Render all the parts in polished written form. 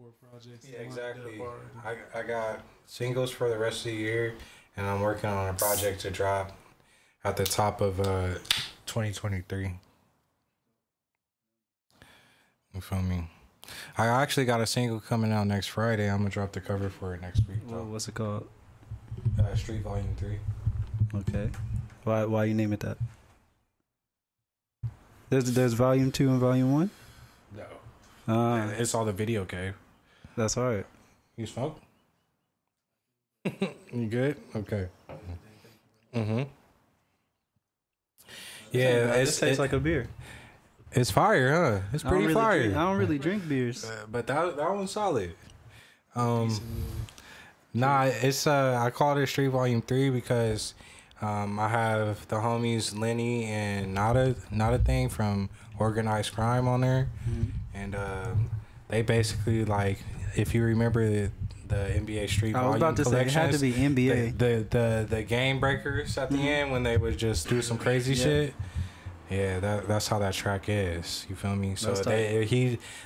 4 projects. Yeah, exactly. I got singles for the rest of the year, and I'm working on a project to drop at the top of 2023. You feel me? I actually got a single coming out next Friday. I'm gonna drop the cover for it next week. Well, what's it called? Street Volume 3. Okay. Why you name it that? There's volume 2 and volume 1? No. It's all the video game. That's hard. You smoke? You good? Okay. Mm-hmm. Yeah, it tastes like a beer. It's fire, huh? It's pretty fire. I don't really drink beers, but that one's solid. Nah, it's I called it Street Volume 3 because I have the homies Lenny and Nada thing from Organized Crime on there, and they basically, like, if you remember the NBA Street Volume I was about to say it had to be NBA. The game breakers at the end when they would just do some crazy shit. Yeah, that's how that track is. You feel me? So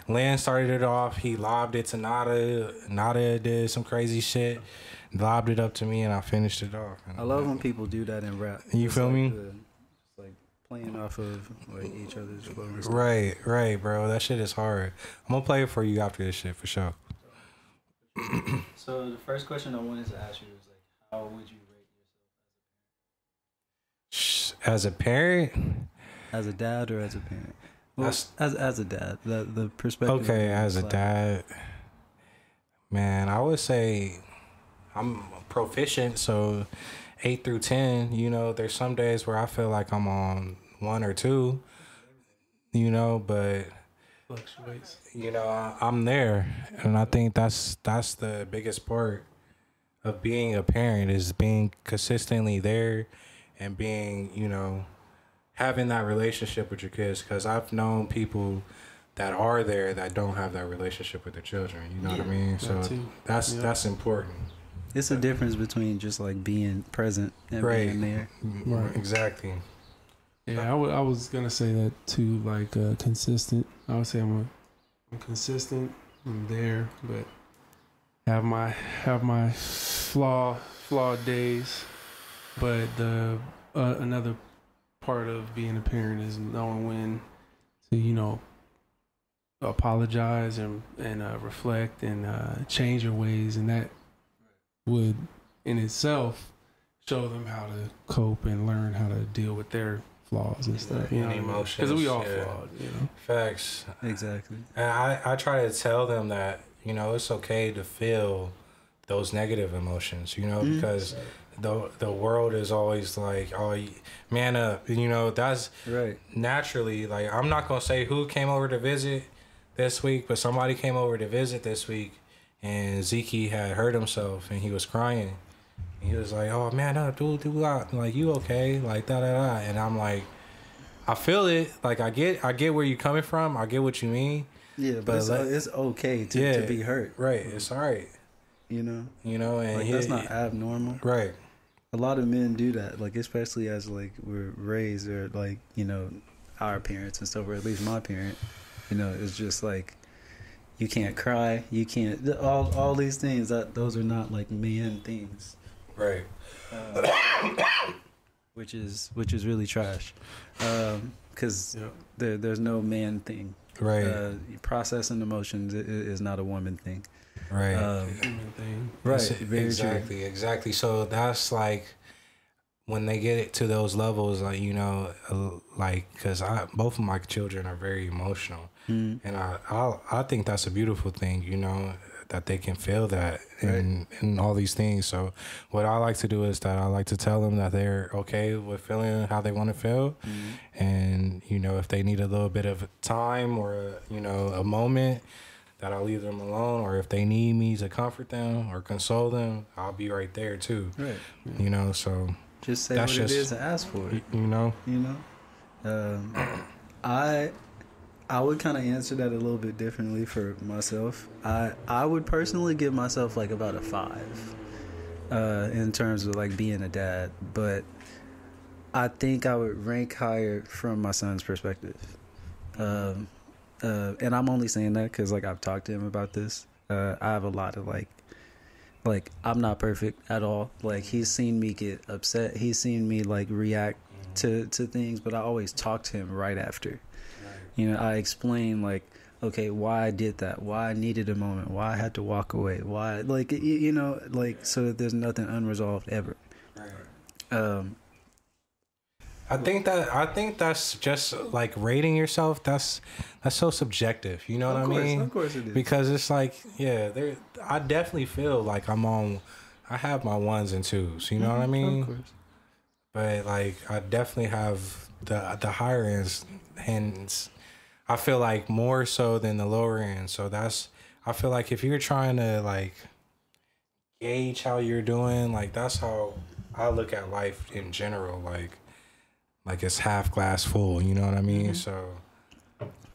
Lynn started it off. He lobbed it to Nada. Nada did some crazy shit, lobbed it up to me, and I finished it off. I love when people do that in rap. You feel me? Like playing off of like each other's flows. Right, bro. That shit is hard. I'm gonna play it for you after this shit for sure. So the first question I wanted to ask you was like, how would you rate yourself as a parent? As a dad or as a parent? Well, as a dad, the perspective. Okay, as a dad, man, I would say I'm proficient. So 8 through 10. You know, there's some days where I feel like I'm on 1 or 2. You know, but fluctuates. You know, I'm there, and I think that's the biggest part of being a parent is being consistently there and being, you know, having that relationship with your kids, because I've known people that are there that don't have that relationship with their children. You know what I mean? So that's important. It's a difference between just like being present and being there. Right. Exactly. Yeah, I was gonna say that too. Like consistent. I would say I'm consistent. I'm there, but have my flawed days. But the another part of being a parent is knowing when to, you know, apologize and reflect and change your ways, and that would in itself show them how to cope and learn how to deal with their flaws and stuff. You know, emotions, because we all flawed. You know, facts. Exactly. And I try to tell them that, you know, it's okay to feel those negative emotions. You know, because the world is always like, oh, man up, you know. That's right. Naturally, like, I'm not gonna say who came over to visit this week, but somebody came over to visit this week, and Zeke had hurt himself and he was crying. And he was like, oh, man up, dude, like, you okay, like da. And I'm like, I feel it, like, I get where you're coming from, I get what you mean. Yeah, but it's okay to be hurt. Right, it's all right. You know, and like, that's not abnormal. Right. A lot of men do that, like, especially as, like, we're raised, or, like, you know, our parents and stuff, or at least my parent, you know, it's just like, you can't cry, you can't, all these things, those are not, like, man things. Right. Which is really trash, because there's no man thing. Right. Processing emotions is not a woman thing. Right. Right. Exactly. So that's like when they get it to those levels, like, you know, like, because both of my children are very emotional, and I think that's a beautiful thing, you know, that they can feel that and all these things. So what I like to do is that I like to tell them that they're okay with feeling how they want to feel, and, you know, if they need a little bit of time or you know, a moment, that I'll leave them alone, or if they need me to comfort them or console them, I'll be right there too. Right. You know, so just say what it is and ask for it. You know. I would kind of answer that a little bit differently for myself. I would personally give myself like about a 5 in terms of like being a dad, but I think I would rank higher from my son's perspective. And I'm only saying that because, like, I've talked to him about this. I have a lot of like I'm not perfect at all. Like he's seen me get upset. He's seen me like react to things, but I always talk to him right after. You know, I explain like, okay, why I did that, why I needed a moment, why I had to walk away, why, like, you know, like, so that there's nothing unresolved ever. I think that's just like rating yourself. That's so subjective. You know what I mean? Of course it is. Because it's like, yeah, I definitely feel like I have my ones and twos. You know what I mean? Of course. But like, I definitely have the higher ends. I feel like more so than the lower end. So I feel like if you're trying to like gauge how you're doing, like that's how I look at life in general. Like it's half glass full, you know what I mean? So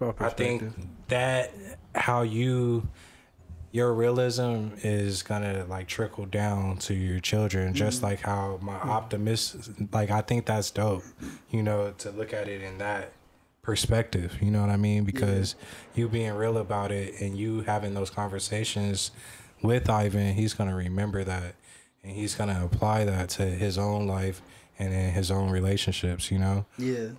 I think that how your realism is gonna like trickle down to your children, just like how my optimist, like I think that's dope, you know, to look at it in that perspective, you know what I mean? Because you being real about it and you having those conversations with Ivan, he's gonna remember that and he's gonna apply that to his own life and in his own relationships, you know? Yeah,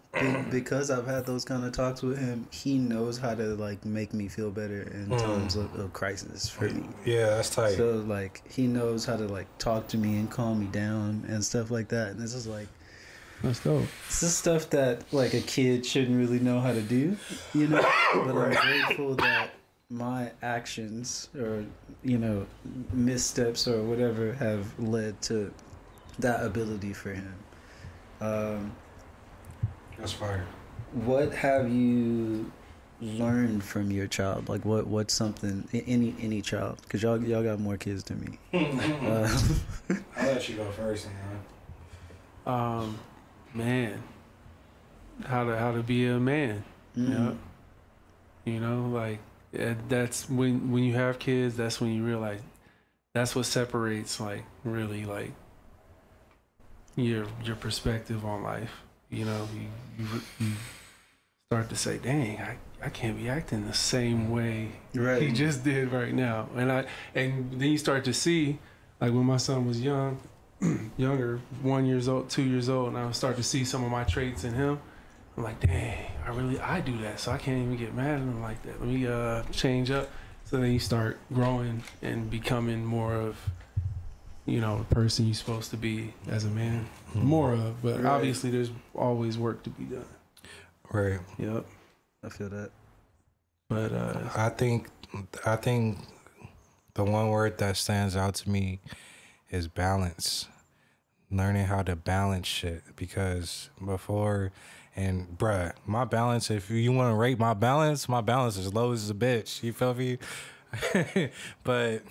because I've had those kind of talks with him, he knows how to like make me feel better in times of crisis for me. Yeah, that's tight. So like he knows how to like talk to me and calm me down and stuff like that. And this is like, let's go. this is stuff that like a kid shouldn't really know how to do, you know. But I'm grateful that my actions or, you know, missteps or whatever have led to that ability for him. That's fire. What have you learned from your child? Like what's something, any child, because y'all got more kids than me. I'll let you go first, man. Man, how to be a man. Yeah. You know, like that's when you have kids, that's when you realize that's what separates like really like your perspective on life. You know, you start to say, dang, I can't be acting the same way he just did right now. And then you start to see, like when my son was younger, 1 year old, 2 years old, and I would start to see some of my traits in him. I'm like, dang, I do that, so I can't even get mad at him like that. Let me change up. So then you start growing and becoming more of, you know, the person you're supposed to be as a man. More of, but obviously there's always work to be done. Right. Yep. I feel that. But I think the one word that stands out to me is balance. Learning how to balance shit, because before, and bruh, my balance, if you want to rate my balance is low as a bitch. You feel me? But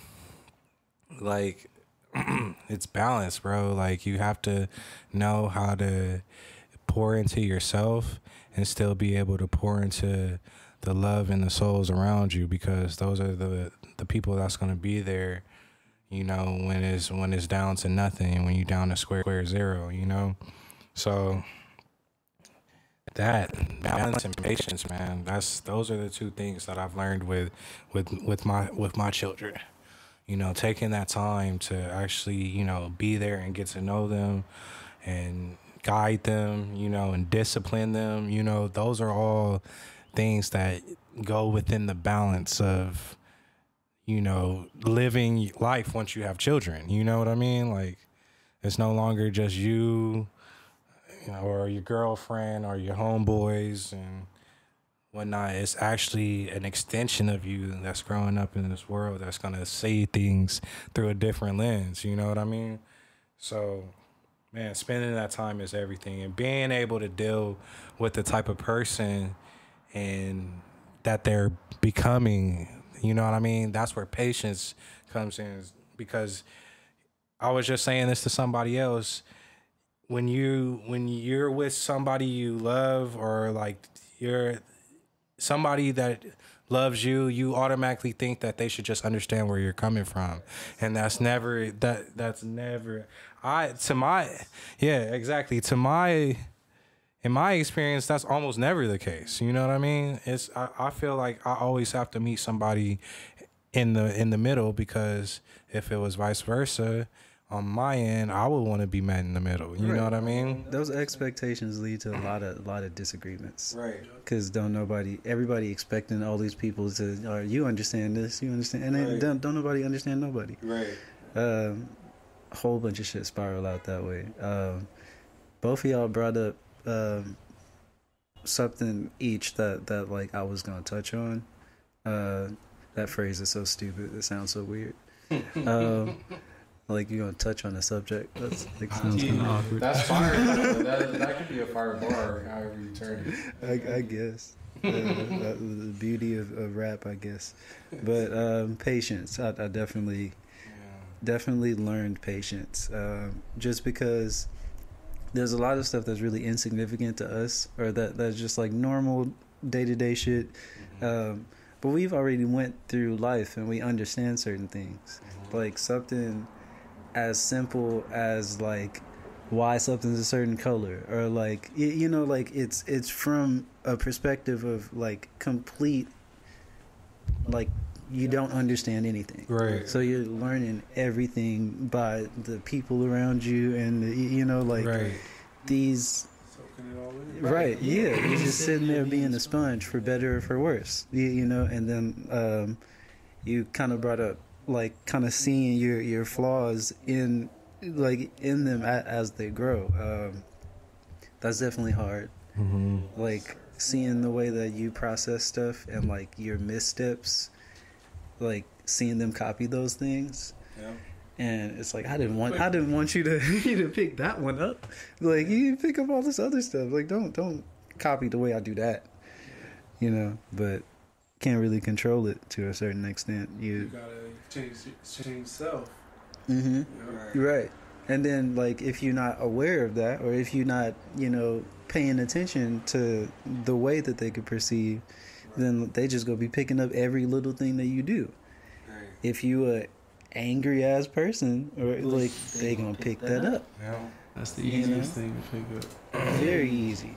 like, it's balance, bro. Like you have to know how to pour into yourself and still be able to pour into the love and the souls around you, because those are the people that's going to be there, you know, when it's down to nothing, when you're down to square zero, you know. So that balance and patience, man, those are the two things that I've learned with my children. You know, taking that time to actually, you know, be there and get to know them and guide them, you know, and discipline them. You know, those are all things that go within the balance of, you know, living life once you have children. You know what I mean? Like, it's no longer just you know, or your girlfriend or your homeboys and whatnot. It's actually an extension of you that's growing up in this world that's gonna see things through a different lens. You know what I mean? So, man, spending that time is everything, and being able to deal with the type of person and that they're becoming. You know what I mean? That's where patience comes in, because I was just saying this to somebody else. When you're with somebody you love, or like you're somebody that loves you, you automatically think that they should just understand where you're coming from. And that's never in my experience, that's almost never the case. You know what I mean? I feel like I always have to meet somebody in the middle, because if it was vice versa on my end, I would want to be met in the middle. You know what I mean? Those expectations lead to a lot of disagreements. Right. Because everybody expecting all these people to, you understand this, you understand, and then don't nobody understand nobody. Right. A whole bunch of shit spiral out that way. Both of y'all brought up something each that like I was gonna touch on. That phrase is so stupid. It sounds so weird. Like you're gonna touch on a subject. That's like sounds kind of awkward. That's fire. that could be a fire bar, however you turn it. I guess. The beauty of rap, I guess. But patience. I definitely learned patience. Just because there's a lot of stuff that's really insignificant to us, or that's just like normal day-to-day shit. But we've already went through life and we understand certain things. Like something as simple as like why something's a certain color, or like like it's from a perspective of like complete, like you don't understand anything, right? So you're learning everything by the people around you, and like these. Right, yeah. You're just sitting there being a sponge, for better or for worse, and then you kind of brought up like kind of seeing your flaws in them as they grow. That's definitely hard. Like seeing the way that you process stuff and like your missteps, like seeing them copy those things. Yeah. And it's like I didn't want you to pick that one up. Like you pick up all this other stuff. Like don't copy the way I do that. But can't really control it to a certain extent. You gotta change self. Right. And then like if you're not aware of that, or if you're not paying attention to the way that they could perceive, then they just gonna be picking up every little thing that you do. Right. If you angry ass person, or like they gonna pick that up. Yeah, that's the easiest thing to pick up. Very easy.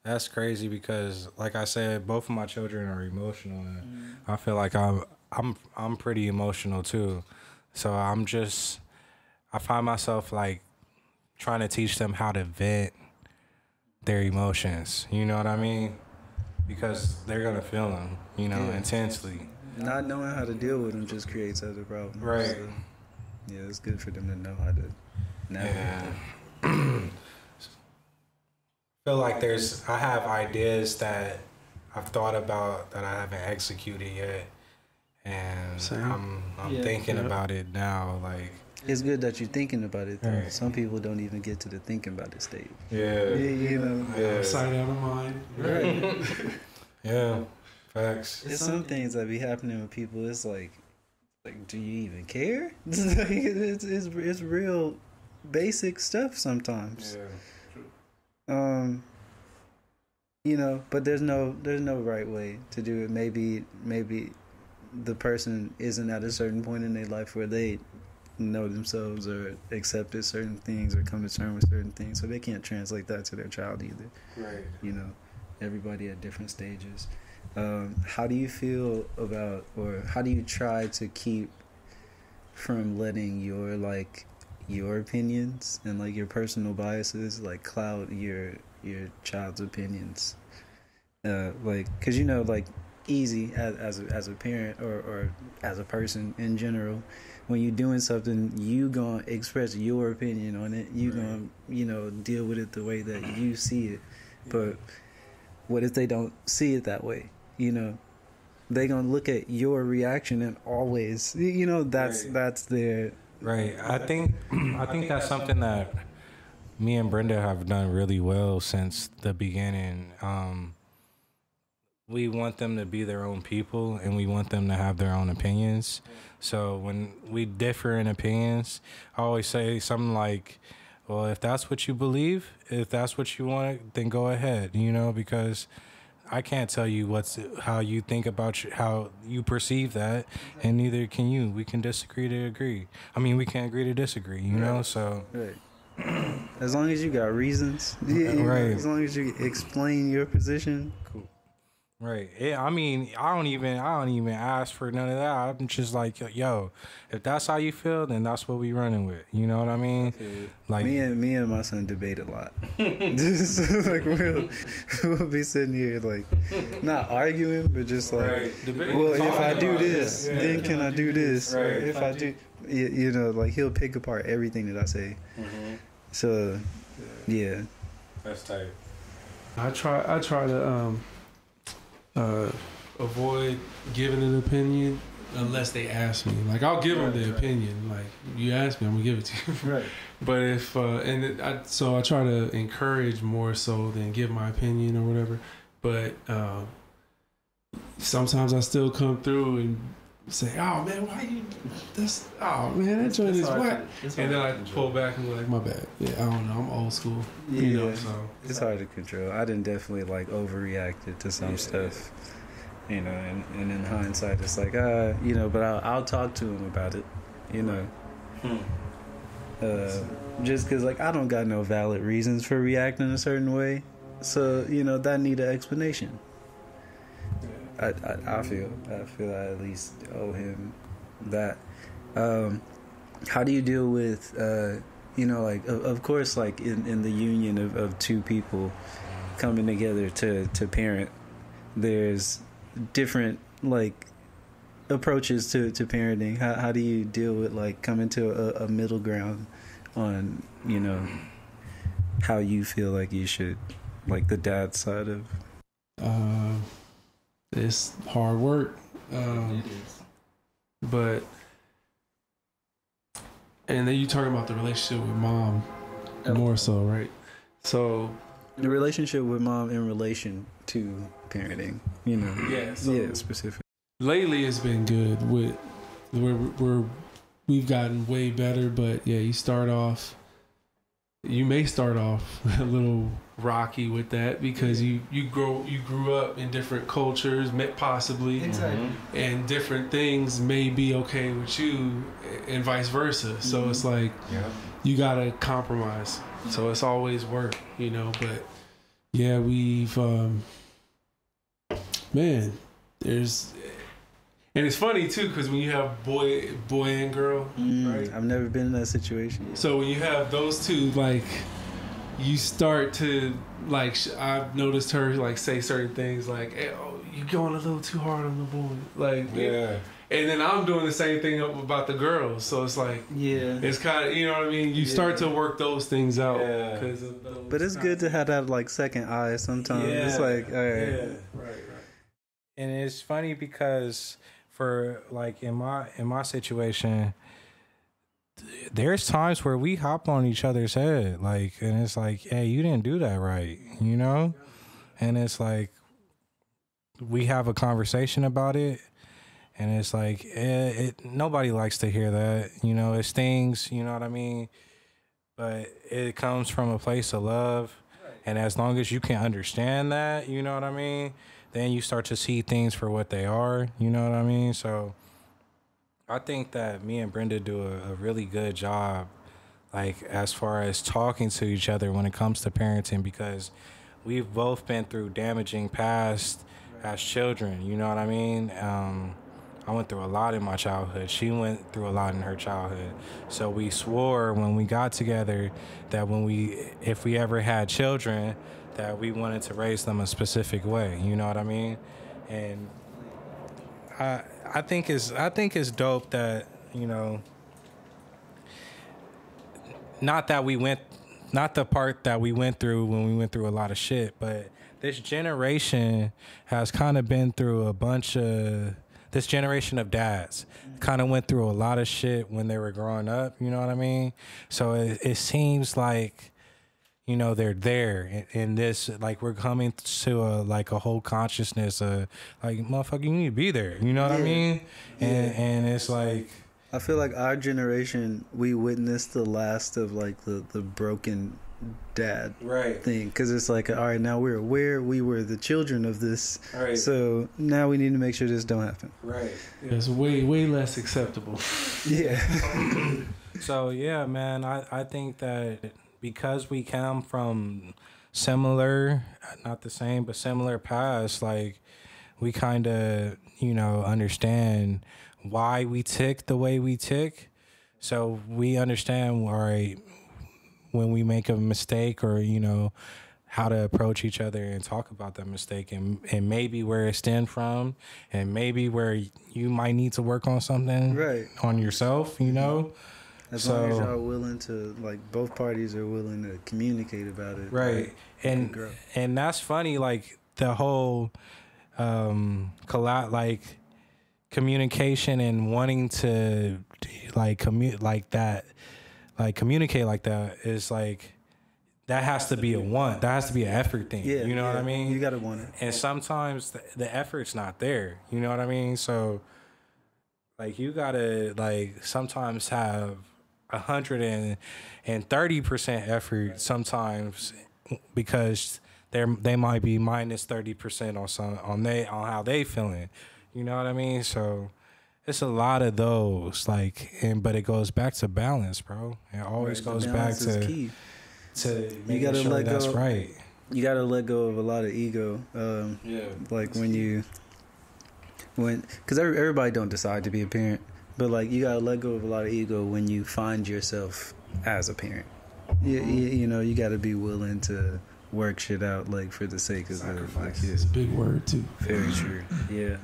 That's crazy because, like I said, both of my children are emotional, and I feel like I'm pretty emotional too. So I find myself like trying to teach them how to vent their emotions. You know what I mean? Because they're gonna feel them, intensely. Not knowing how to deal with them just creates other problems. Right. So, yeah, it's good for them to know how to navigate them. I feel like I have ideas that I've thought about that I haven't executed yet, and I'm thinking about it now. Like it's good that you're thinking about it. Though. Right. Some people don't even get to the thinking about it stage. Yeah. Sight out of mind. Right. Yeah. Facts. It's some things that be happening with people. It's like, do you even care? It's real basic stuff sometimes. Yeah. But there's no right way to do it. Maybe the person isn't at a certain point in their life where they know themselves or accepted certain things or come to terms with certain things, so they can't translate that to their child either. Right. Everybody at different stages. How do you feel about, or how do you try to keep from letting your opinions and like your personal biases like cloud your child's opinions? Cause like easy as a parent or as a person in general, when you're doing something, you gonna express your opinion on it. You gonna deal with it the way that you see it. But what if they don't see it that way? They gonna look at your reaction and always, that's their right. I think that's something that me and Brenda have done really well since the beginning. We want them to be their own people, and we want them to have their own opinions. So when we differ in opinions, I always say something like, well, if that's what you believe, if that's what you want, then go ahead, because I can't tell you how you think about how you perceive that, and neither can you. We can disagree to agree. I mean, we can agree to disagree, so. Right. As long as you got reasons. Right. As long as you explain your position, cool. Right. Yeah, I mean, I don't even ask for none of that. I'm just like, yo, if that's how you feel, then that's what we running with. You know what I mean? Like me and my son debate a lot. Just like we'll be sitting here like not arguing, but just like, right. well, if I do this, then can I do this? Right. Or if I do, you know, like he'll pick apart everything that I say. Mm-hmm. So, yeah, That's tight. I try to avoid giving an opinion unless they ask me. Like I'll give them the opinion. Like you ask me, I'm gonna give it to you. right. But if so I try to encourage more so than give my opinion or whatever. But sometimes I still come through and say, "Oh man, why you? That's that joint is whack." And then I pull back and be like, "My bad. Yeah, I don't know. I'm old school. Yeah, you know, so it's hard to control. I didn't definitely like overreacted to some stuff, you know. And in hindsight, it's like, you know. But I'll talk to him about it, you know. Just because like I don't got no valid reasons for reacting a certain way, so you know that need an explanation. I feel I at least owe him that. How do you deal with you know, like of course, like in the union of two people coming together to parent, there's different like approaches to parenting. How do you deal with like coming to a middle ground on, you know, how you feel like you should, like the dad side of it's hard work. But and then you talking about the relationship with mom more so, right? So the relationship with mom in relation to parenting, you know. Yeah, specific. Lately it's been good. We've gotten way better, but yeah, you may start off a little rocky with that because you grew up in different cultures, possibly, and different things may be okay with you, and vice versa. So it's like you gotta compromise. So it's always work, you know. But yeah, we've man, there's. And it's funny too, because when you have boy and girl, right? I've never been in that situation yet. So when you have those two, like, you start to like. I've noticed her like say certain things like, hey, "Oh, you're going a little too hard on the boy," like, Yeah. And then I'm doing the same thing about the girls. So it's like, it's kind of, you know what I mean. You start to work those things out. Because of those. But it's good to have that like second eye sometimes. It's like, all right. Right. And it's funny because for like in my situation, there's times where we hop on each other's head, like, and it's like, hey, you didn't do that right, you know? And it's like we have a conversation about it, and it's like nobody likes to hear that, you know. It stings, you know what I mean? But it comes from a place of love, and as long as you can understand that, you know what I mean, then you start to see things for what they are, you know what I mean? So I think that me and Brenda do a really good job, like, as far as talking to each other when it comes to parenting, because we've both been through damaging past as children, you know what I mean? I went through a lot in my childhood. She went through a lot in her childhood. So we swore when we got together that if we ever had children, that we wanted to raise them a specific way, you know what I mean? And I think it's dope that, you know, not the part that we went through when we went through a lot of shit, but this generation has kind of been through this generation of dads kind of went through a lot of shit when they were growing up, you know what I mean? So it seems like, you know, they're there in this, like, we're coming to a whole consciousness of, like, motherfucker, you need to be there, you know what I mean? And it's like, I feel like our generation, we witnessed the last of like the broken dad thing, because it's like, all right, now we're aware we were the children of this, so now we need to make sure this don't happen. It's way less acceptable. So yeah, man, I think that because we come from similar, not the same, but similar past, like, we kind of, you know, understand why we tick the way we tick. So we understand, all right, when we make a mistake, or, you know, how to approach each other and talk about that mistake, and maybe where it stemmed from, and maybe where you might need to work on something on yourself, you know? As long as y'all are willing to, like, both parties are willing to communicate about it. Right. And that's funny, like, the whole communication and wanting to communicate like that is like, that has to be that has to be an effort thing. Yeah, you know what I mean? You gotta want it. And sometimes the effort's not there. You know what I mean? So, like, you gotta, like, sometimes have 130% effort sometimes, because they might be minus 30% on how they feeling. You know what I mean? So it's a lot of those, like, but it goes back to balance, bro. It always goes back to key. To making sure that's right. You gotta let go of a lot of ego. Like because everybody don't decide to be a parent, but, like, you gotta let go of a lot of ego when you find yourself as a parent. You know, you gotta be willing to work shit out, like, for the sake of the kids. It's a big word too. Very true. Yeah.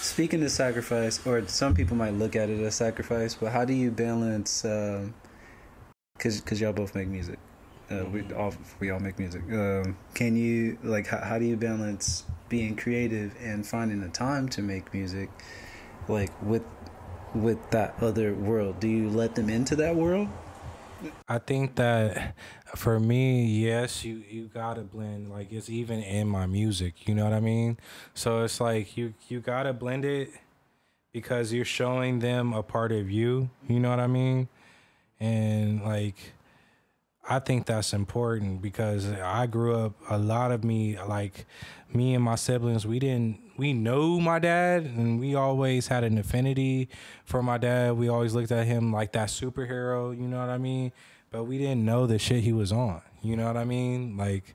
Speaking of sacrifice, or some people might look at it as sacrifice, but how do you balance? Because y'all both make music. We all make music. Can you, like, how do you balance being creative and finding the time to make music, like, with that other world? Do you let them into that world? I think that for me, yes, you gotta blend. Like, it's even in my music, you know what I mean? So it's like you gotta blend it, because you're showing them a part of you, you know what I mean? And, like, I think that's important, because I grew up, a lot of me, like, me and my siblings, we know my dad, and we always had an affinity for my dad. We always looked at him like that superhero, you know what I mean? But we didn't know the shit he was on, you know what I mean? Like,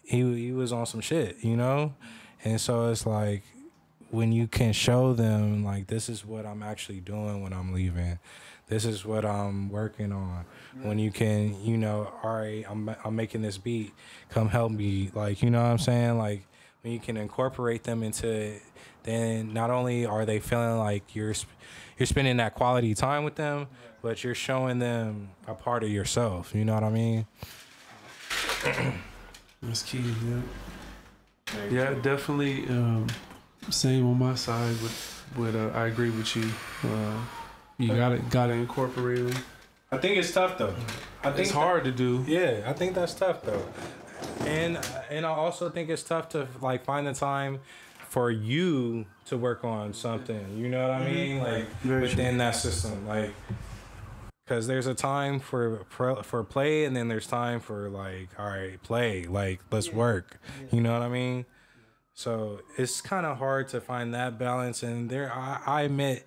he was on some shit, you know? And so it's like, when you can show them, like, this is what I'm actually doing when I'm leaving, this is what I'm working on. When you can, you know, all right, I'm making this beat, come help me, like, you know what I'm saying? Like, when you can incorporate them into it, then not only are they feeling like you're spending that quality time with them, but you're showing them a part of yourself. You know what I mean? That's key. Yeah, definitely. Same on my side. With I agree with you. You gotta incorporate them. I think it's tough though. I think it's hard to do. Yeah, I think that's tough though. And I also think it's tough to, like, find the time for you to work on something. You know what I mean? Like, within that system, like, because there's a time for play, and then there's time for, like, all right, play, like, let's work. You know what I mean? So it's kind of hard to find that balance. And I admit,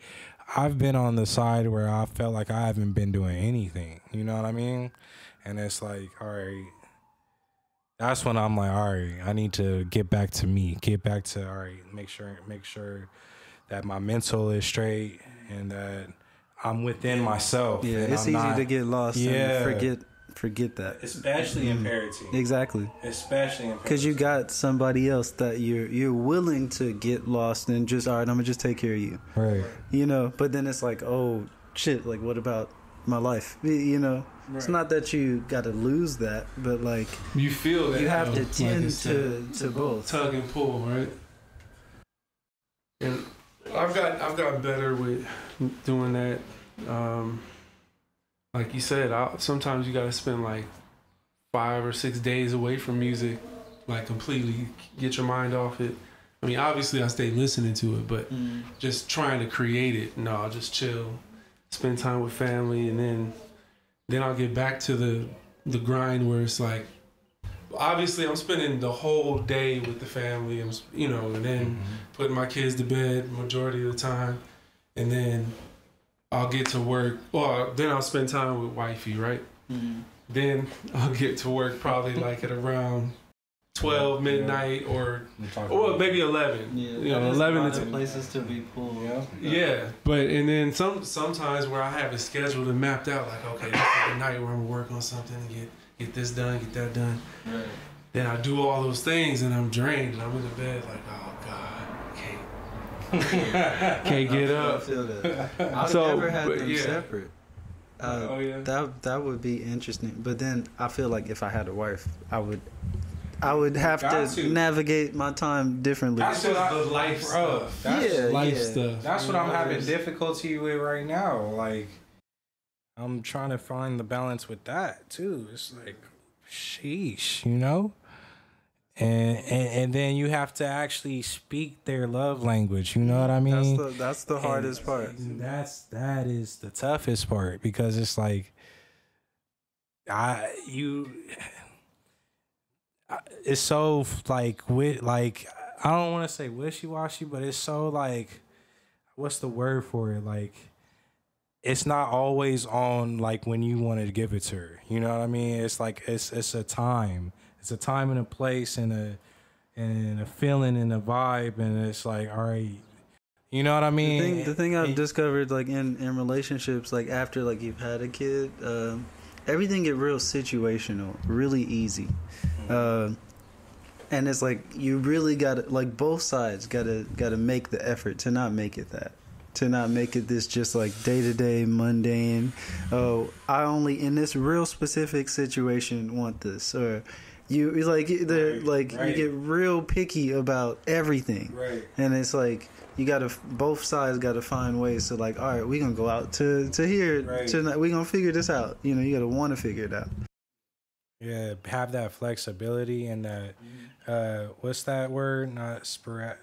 I've been on the side where I felt like I haven't been doing anything. You know what I mean? And it's like, all right, that's when I'm like, all right, I need to get back to me, all right, make sure that my mental is straight and that I'm within myself. Yeah, it's easy to get lost and forget that. Especially in parenting. Exactly. Especially in parenting. Because you got somebody else that you're willing to get lost and just, all right, I'm going to just take care of you. Right. You know, but then it's like, oh, shit, like, what about my life? You know? Right. It's not that you got to lose that, but, like, you feel that you have to tend to both. Tug and pull, right? And I've got better with doing that. Like you said, sometimes you got to spend like 5 or 6 days away from music, like completely get your mind off it. I mean, obviously I stay listening to it, but just trying to create it. No, I'll just chill, spend time with family, and then I'll get back to the grind where it's like, obviously I'm spending the whole day with the family, and then putting my kids to bed majority of the time, and then I'll get to work. Well, then I'll spend time with wifey, right? Then I'll get to work probably like at around 12 midnight or maybe 11. Yeah, you know, 11 to 10 places to be pulled. Yeah, but and then sometimes where I have it scheduled and mapped out, like, okay, this is the night where I'm gonna work on something and get this done, get that done. Right. Then I do all those things and I'm drained and I'm in the bed like, oh God, can't get up. I feel that. I've never had them separate. That would be interesting. But then I feel like if I had a wife, I would have to navigate my time differently. That's the life stuff. That's life stuff. That's what I'm having difficulty with right now. Like, I'm trying to find the balance with that too. It's like, sheesh, you know? And then you have to actually speak their love language. You know what I mean? That's the hardest part. That is the toughest part, because it's like it's so like I don't want to say wishy-washy, but it's so like, what's the word for it? Like, it's not always on like when you want to give it to her. You know what I mean? It's like it's a time. It's a time and a place and a feeling and a vibe, and it's like, all right, you know what I mean? The thing I've discovered, like in relationships, like after like you've had a kid, everything get real situational, really easy, and it's like you really gotta, like both sides gotta make the effort to not make it that. To not make it this just like day-to-day mundane. Oh, I only in this real specific situation want this, or you like you get real picky about everything, right? And it's like you gotta, both sides gotta find ways to like, all right, we gonna go out to here tonight. We gonna figure this out. You know, you gotta want to figure it out. Yeah, have that flexibility and that what's that word? Not sporadic,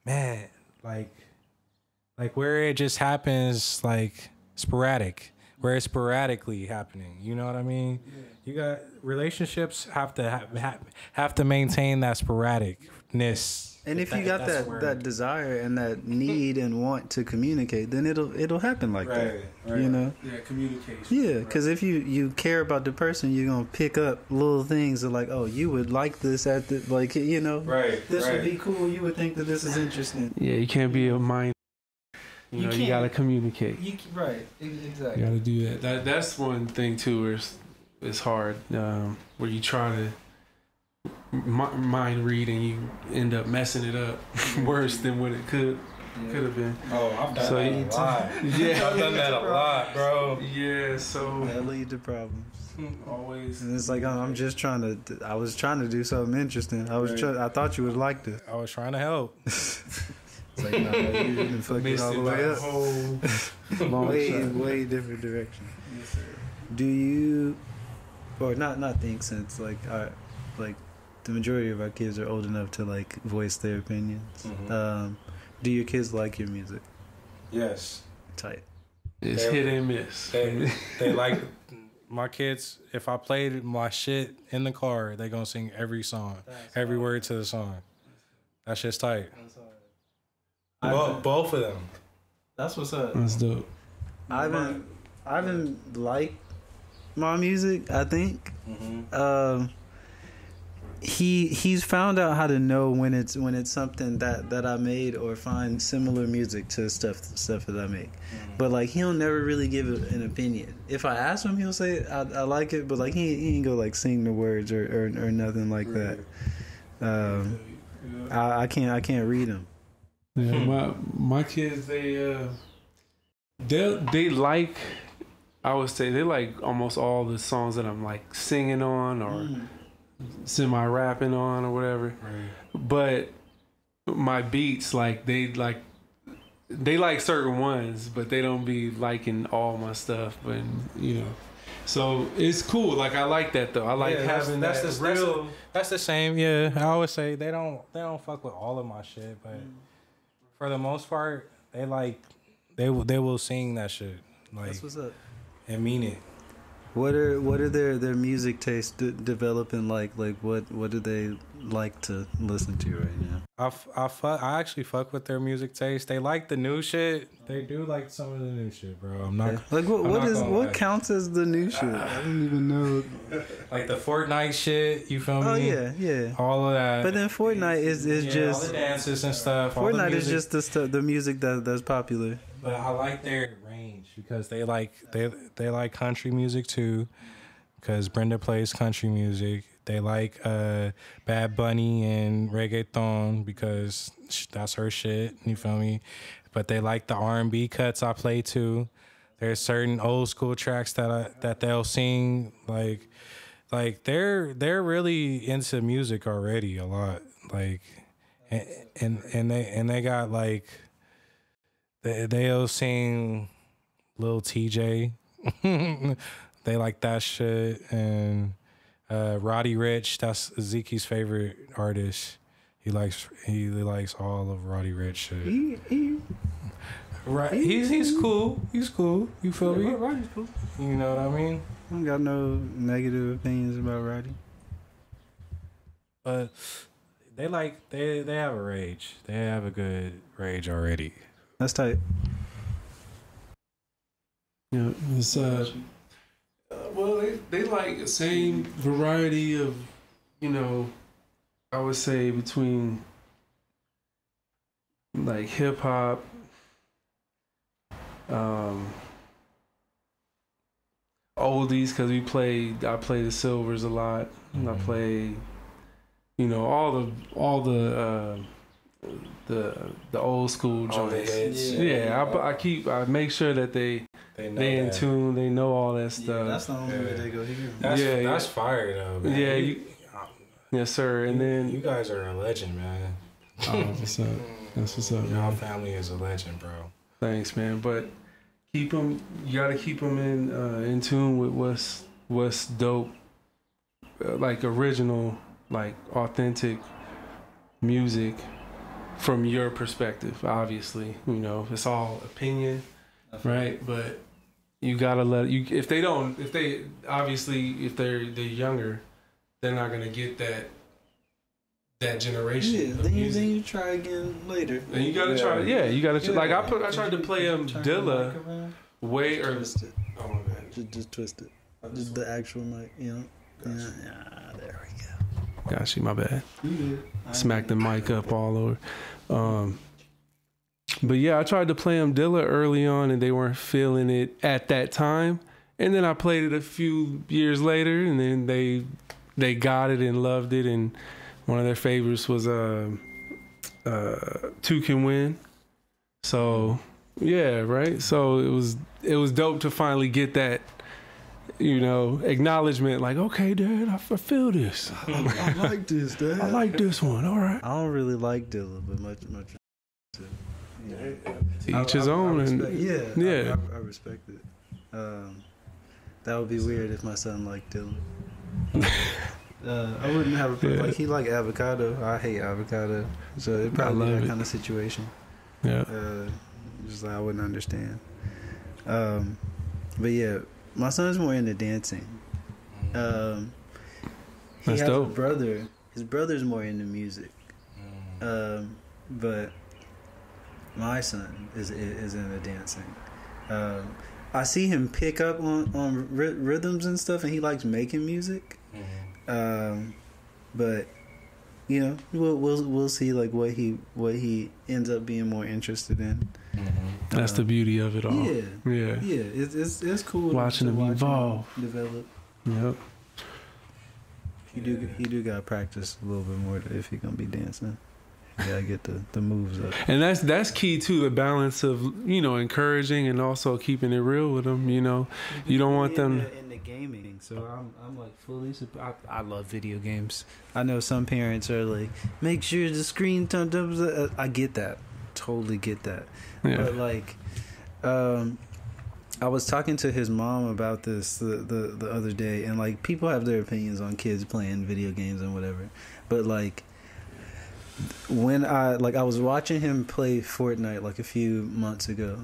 man. Like where it just happens, like sporadic, where it's sporadically happening. You know what I mean? Yeah. You got relationships have to maintain that sporadicness. And if you got that desire and that need and want to communicate, then it'll happen like that. Right. You know? Yeah, communication. Yeah, because if you care about the person, you're gonna pick up little things that like, oh, you would like this at the, like, you know, this would be cool. You would think that this is interesting. Yeah, you can't be a mind. You know, you gotta communicate. Right, exactly. You gotta do that. That's one thing too, where it's hard. Where you try to mind read and you end up messing it up worse than what it could have been. Oh, I've done that a lot. Yeah, I've done that a lot, bro. Yeah, so that lead to problems. Always. And it's like I was trying to do something interesting. I thought you would like this. I was trying to help. It's like, nah, you didn't fuck it all the way up. Way different direction. Yes, sir. Do you, or not think, since like the majority of our kids are old enough to like voice their opinions. Mm-hmm. Do your kids like your music? Yes. Tight. It's hit and miss. They like my kids. If I played my shit in the car, they gonna sing every song, every word to the song. That shit's tight. Both of them. That's what's up. That's dope. I haven't liked my music, I think. Mm-hmm. He's found out how to know when it's something that I made, or find similar music to stuff that I make. Mm-hmm. But like, he'll never really give an opinion. If I ask him, he'll say I like it, but like he ain't go like sing the words or nothing like that. I can't read them. Yeah, my kids, they like, I would say they like almost all the songs that I'm like singing on or semi-rapping on or whatever. Right. But my beats, like they like certain ones, but they don't be liking all my stuff. But you know, so it's cool. Like I like that though. I like having that's the same. Yeah, I always say they don't fuck with all of my shit, but. For the most part, they will sing that shit. Like, that's what's up. And mean it. What are their music tastes developing like? Like what do they like to listen to right now? I actually fuck with their music taste. They like the new shit. They do like some of the new shit, bro. I'm not like what counts as the new shit? I don't even know. Like the Fortnite shit. You feel me? Oh yeah. All of that. But then Fortnite is just all the dances and stuff. Fortnite is just the music that's popular. But I like their range because they like country music too. Because Brenda plays country music. They like Bad Bunny and reggaeton because that's her shit. You feel me? But they like the R&B cuts I play too. There's certain old school tracks that they'll sing like they're really into music already a lot. Like and they got like they'll sing Lil TJ. They like that shit. And Roddy Ricch, that's Zeke's favorite artist. He likes all of Roddy Ricch shit. Right, he's cool. He's cool. You feel me? Roddy's cool. You know what I mean? I don't got no negative opinions about Roddy. But they have a rage. They have a good rage already. That's tight. Yeah, it's well, they like the same variety of, I would say between like hip hop, oldies, because I play the Sylvers a lot, and I play, all the old school joints. I make sure that they in tune, they know all that stuff. Yeah, that's the only way they go here. That's fire though, man. Yeah, yes sir. And then you guys are a legend, man. Oh, what's up? That's what's up. Your family is a legend, bro. Thanks, man. But you gotta keep them in tune with what's dope, like original, like authentic music from your perspective. Obviously, it's all opinion, right? But you gotta if they're younger, they're not gonna get that generation. Yeah, then you try again later. And you gotta try. Yeah, you gotta. Like I tried to play Dilla way early. Oh my bad. Just twist it. Just the actual mic. There we go. Gosh, my bad. Smack the mic up all over. But yeah, I tried to play them Dilla early on, and they weren't feeling it at that time. And then I played it a few years later, and then they got it and loved it. And one of their favorites was Two Can Win. So yeah, right. So it was dope to finally get that, acknowledgement. Like, okay, Dad, I feel this. I like this, Dad. I like this one. All right. I don't really like Dilla, but much. Each his own. I respect it. That would be weird if my son liked Dilla. I wouldn't have like he like avocado. I hate avocado, so it'd probably be that kind of situation. Yeah. Just like I wouldn't understand. But yeah, my son's more into dancing. He That's has dope. a brother. His brother's more into music. But my son is into dancing. I see him pick up on rhythms and stuff, and he likes making music. But we'll see like what he ends up being more interesed in. That's the beauty of it all. Yeah. It's cool watching him evolve, develop. Yep. He do got to practice a little bit more if he gonna be dancing. You gotta get the moves up. And that's key too, the balance of encouraging and also keeping it real with them. You don't want them in the gaming. So I'm like fully. I love video games. I know some parents are like, make sure the screen turned up. I get that, totally get that. Yeah. But like, I was talking to his mom about this the other day, and like people have their opinions on kids playing video games and whatever, but like. When I was watching him play Fortnite like a few months ago,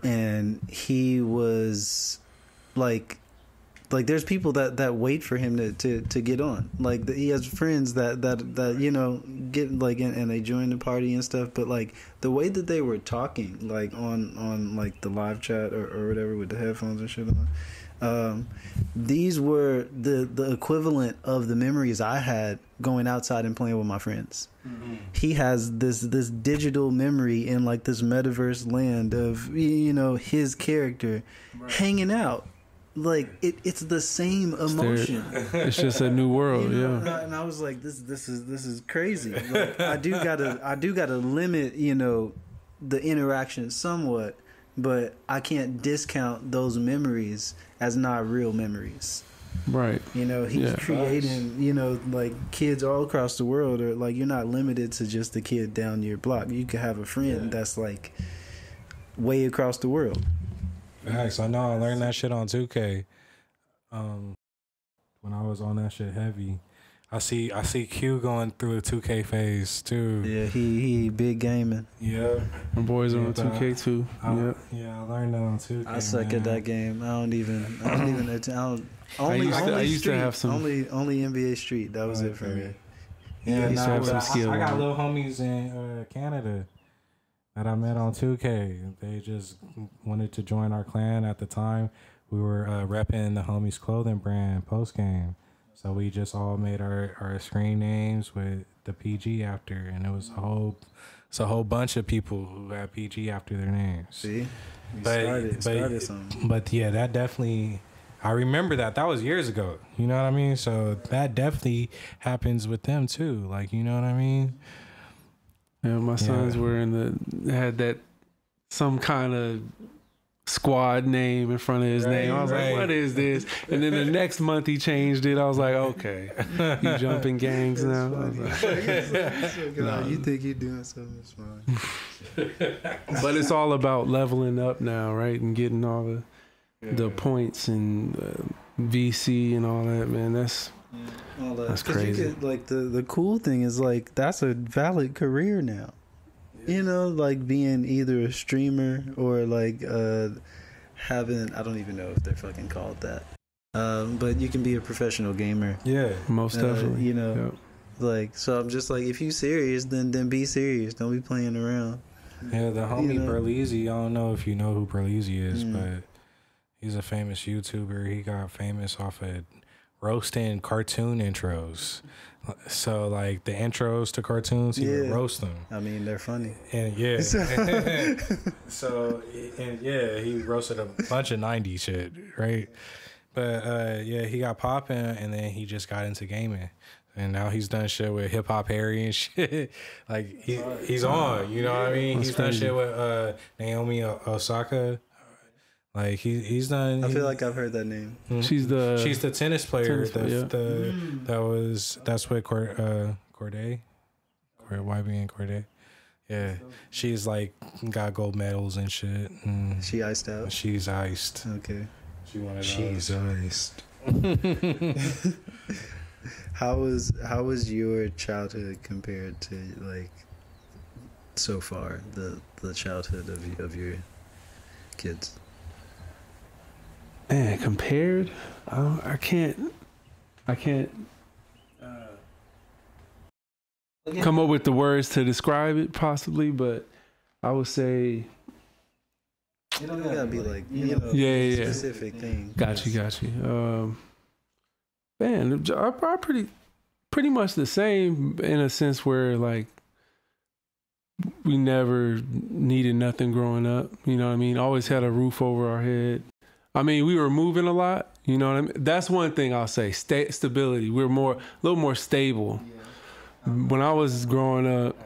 and he was like there's people that wait for him to get on. Like he has friends that you know get like and they join the party and stuff. But like the way that they were talking, like on like the live chat or whatever with the headphones and shit on, these were the equivalent of the memories I had going outside and playing with my friends. Mm-hmm. He has this digital memory in like this metaverse land of, you know, his character hanging out. Like it's the same emotion. It's just a new world, you know? yeah. And I was like, this is crazy. Like, I do gotta limit, you know, the interaction somewhat, but I can't discount those memories as not real memories. Right. You know, he's creating, you know, like kids all across the world, or like you're not limited to just the kid down your block. You could have a friend that's like way across the world. Facts. I know I learned that shit on 2K. When I was on that shit heavy. I see Q going through a 2K phase too. Yeah, he big gaming. Yeah. My boys are on 2K too. Yeah, I learned that on 2K. I suck at that game. I used to have some. Only NBA Street. That was it for me. Yeah, I used to have some skill. I got little homies in Canada that I met on 2K. They just wanted to join our clan at the time. We were repping the homies clothing brand post game. So we just all made our screen names with the PG after, and it was a whole bunch of people who had PG after their names. See, started something. But yeah, that definitely, I remember that was years ago. You know what I mean? So that definitely happens with them too. Like, you know what I mean? Yeah, my sons were had that some kind of squad name in front of his name. I was like, what is this? And then the next month he changed it. I was like, okay, you jumping gangs now. I was like, no. You think you're doing something smart. But it's all about leveling up now, right? And getting all the points and VC and all that, man. That's crazy. You get, like the cool thing is like that's a valid career now. You know, like being either a streamer or like having, I don't even know if they're fucking called that. But you can be a professional gamer. Yeah, most definitely. You know, like, so I'm just like, if you serious, then be serious. Don't be playing around. Yeah, the homie Berlizzi, I don't know if you know who Berlizzi is, but he's a famous YouTuber. He got famous off of roasting cartoon intros. So like the intros to cartoons, he would roast them. I mean, they're funny. And he roasted a bunch of 90s shit, right? But he got popping, and then he just got into gaming. And now he's done shit with Hip Hop Harry and shit. Like he's on, you know what I mean? He's done shit with Naomi Osaka. Like he's done. I feel like I've heard that name. Mm-hmm. She's the tennis player. That's what Corday, YB and Corday. Yeah, she's like got gold medals and shit. And she iced out. She's iced. Okay. She's iced. How was your childhood compared to like so far the childhood of your kids? Man, compared, I can't come up with the words to describe it possibly, but I would say it don't gotta be like specific thing. Got you. Man, are pretty much the same in a sense where like we never needed nothing growing up. You know what I mean? Always had a roof over our head. I mean, we were moving a lot. You know what I mean? That's one thing I'll say. Stability. We're a little more stable. When I was growing up,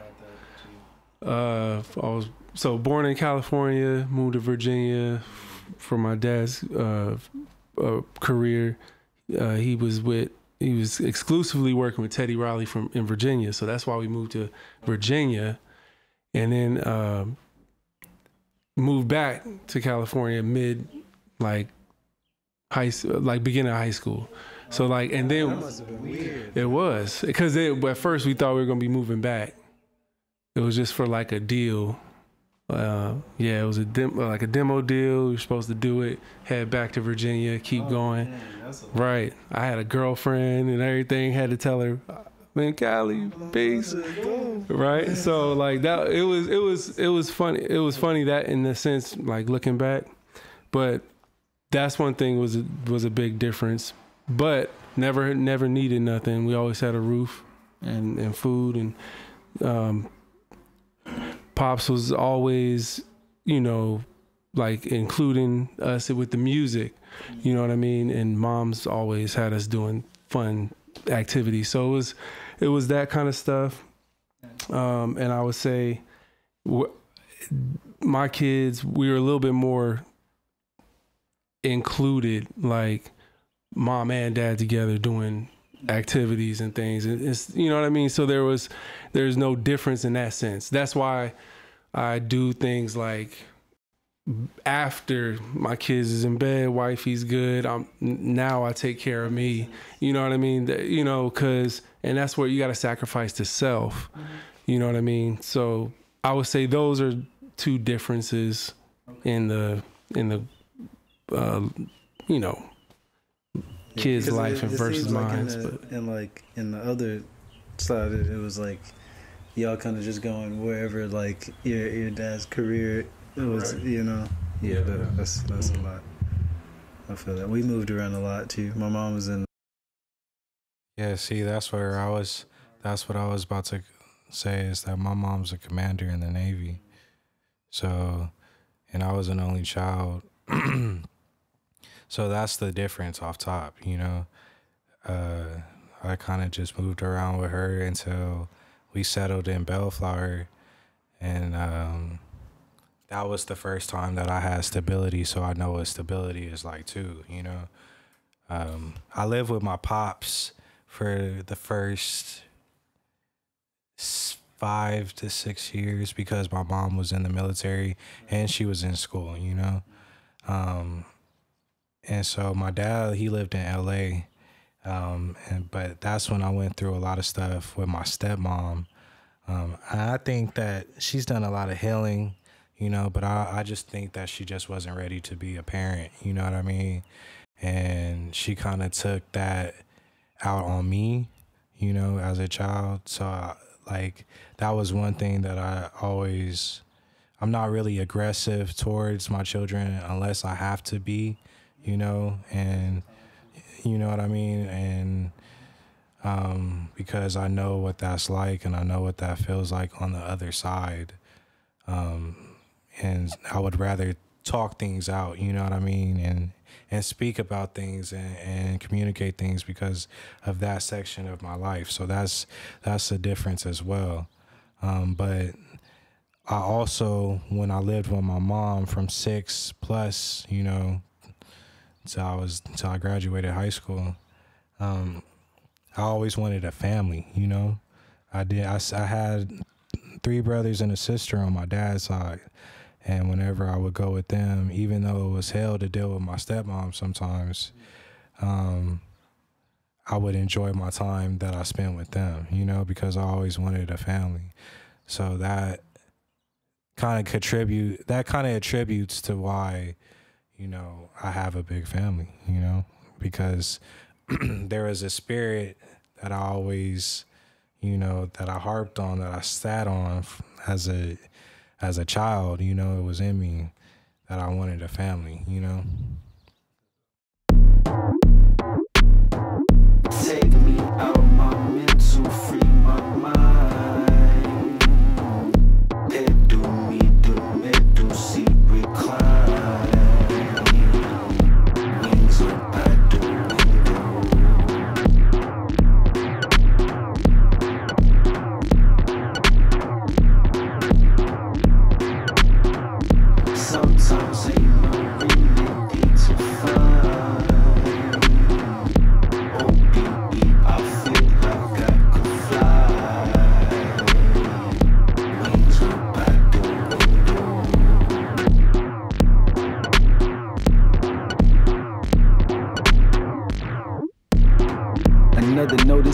I was born in California, moved to Virginia for my dad's career. He was exclusively working with Teddy Riley in Virginia, so that's why we moved to Virginia, and then moved back to California beginning of high school. So like, and then that must have been weird. It was because at first we thought we were gonna be moving back. It was just for like a deal. Yeah, it was a demo deal. You're supposed to do it, head back to Virginia, keep going. Man, Right. I had a girlfriend and everything. Had to tell her, man, Cali, peace. Right. So like that, it was funny. It was funny that in the sense, like looking back, but that's one thing was a big difference. But never needed nothing. We always had a roof and food, and Pops was always, you know, like including us with the music, you know what I mean? And Mom's always had us doing fun activities. So it was that kind of stuff. And I would say my kids, we were a little bit more included, like mom and dad together doing activities and things. It's, you know what I mean? So there's no difference in that sense. That's why I do things like after my kids is in bed, wifey's good, now I take care of me. You know what I mean? You know, and that's where you got to sacrifice to self. You know what I mean? So I would say those are two differences in the you know, kids' life and versus mine. And like in the other side, it was like y'all kind of just going wherever like your dad's career was, right. You know. Yeah, that's a lot. I feel that we moved around a lot too. My mom was in. Yeah, see, that's what I was about to say, is that my mom's a commander in the Navy. So, and I was an only child. So that's the difference off top, you know. I kind of just moved around with her until we settled in Bellflower, and that was the first time that I had stability, so I know what stability is like too, you know. I lived with my pops for the first 5 to 6 years because my mom was in the military and she was in school, you know. And so my dad, he lived in LA, but that's when I went through a lot of stuff with my stepmom. I think that she's done a lot of healing, you know, but I just think that she just wasn't ready to be a parent, you know what I mean? And she kind of took that out on me, you know, as a child. So like that was one thing that I'm not really aggressive towards my children unless I have to be, you know, and you know what I mean? And because I know what that's like and I know what that feels like on the other side. And I would rather talk things out, you know what I mean? And speak about things and communicate things because of that section of my life. So that's a difference as well. But I also, when I lived with my mom from 6+, you know, till I graduated high school, I always wanted a family, you know. I had 3 brothers and a sister on my dad's side. And whenever I would go with them, even though it was hell to deal with my stepmom sometimes, I would enjoy my time that I spent with them, you know, because I always wanted a family. So that kind of attributes to why, you know, I have a big family, you know, because there was a spirit that I always, you know, that I harped on, that I sat on as a child, you know. It was in me that I wanted a family, you know. Take me out my mental, free my mind. Pedo me the metal seat recline. Wings up at the window. Sometimes ain't no remedy to find.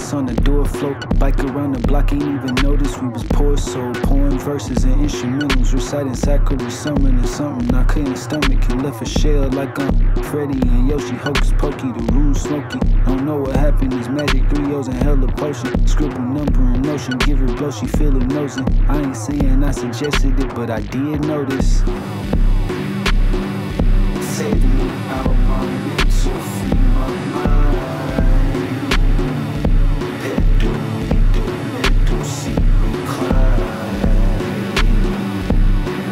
notice on the door float. Bike around the block, ain't even notice we was poor soul. Pouring verses and instrumentals, reciting sacrilege, summoning something I couldn't stomach. It left a shell like I'm Freddy and Yoshi. Hocus pokey, the room smoky. Don't know what happened, it's magic, 3 O's and hella potion. Scribble number and notion, give her blow, she feelin' nosy. I ain't saying I suggested it, but I did notice. Take me out my mental, free my mind. Pedo, recline.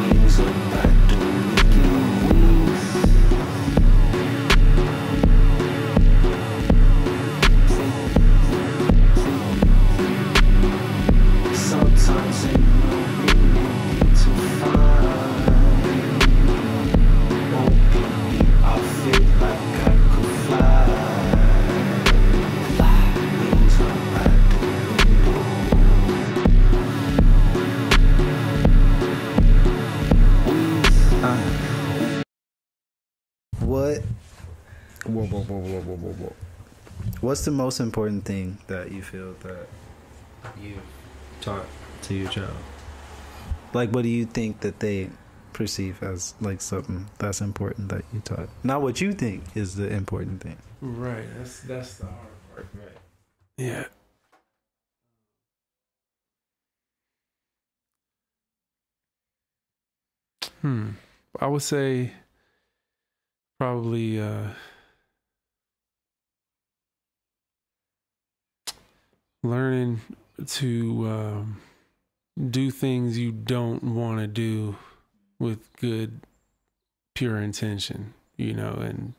Wings about the wicked wings. Sometimes ain't no meaning to find. I feel like I could fly. Wings up out the What? Whoa. What's the most important thing that you feel that you taught to your child? Like, what do you think that they perceive as like something that's important that you taught? Not what you think is the important thing. Right. That's the hard part. Right. Yeah. I would say probably learning to do things you don't want to do with good, pure intention, and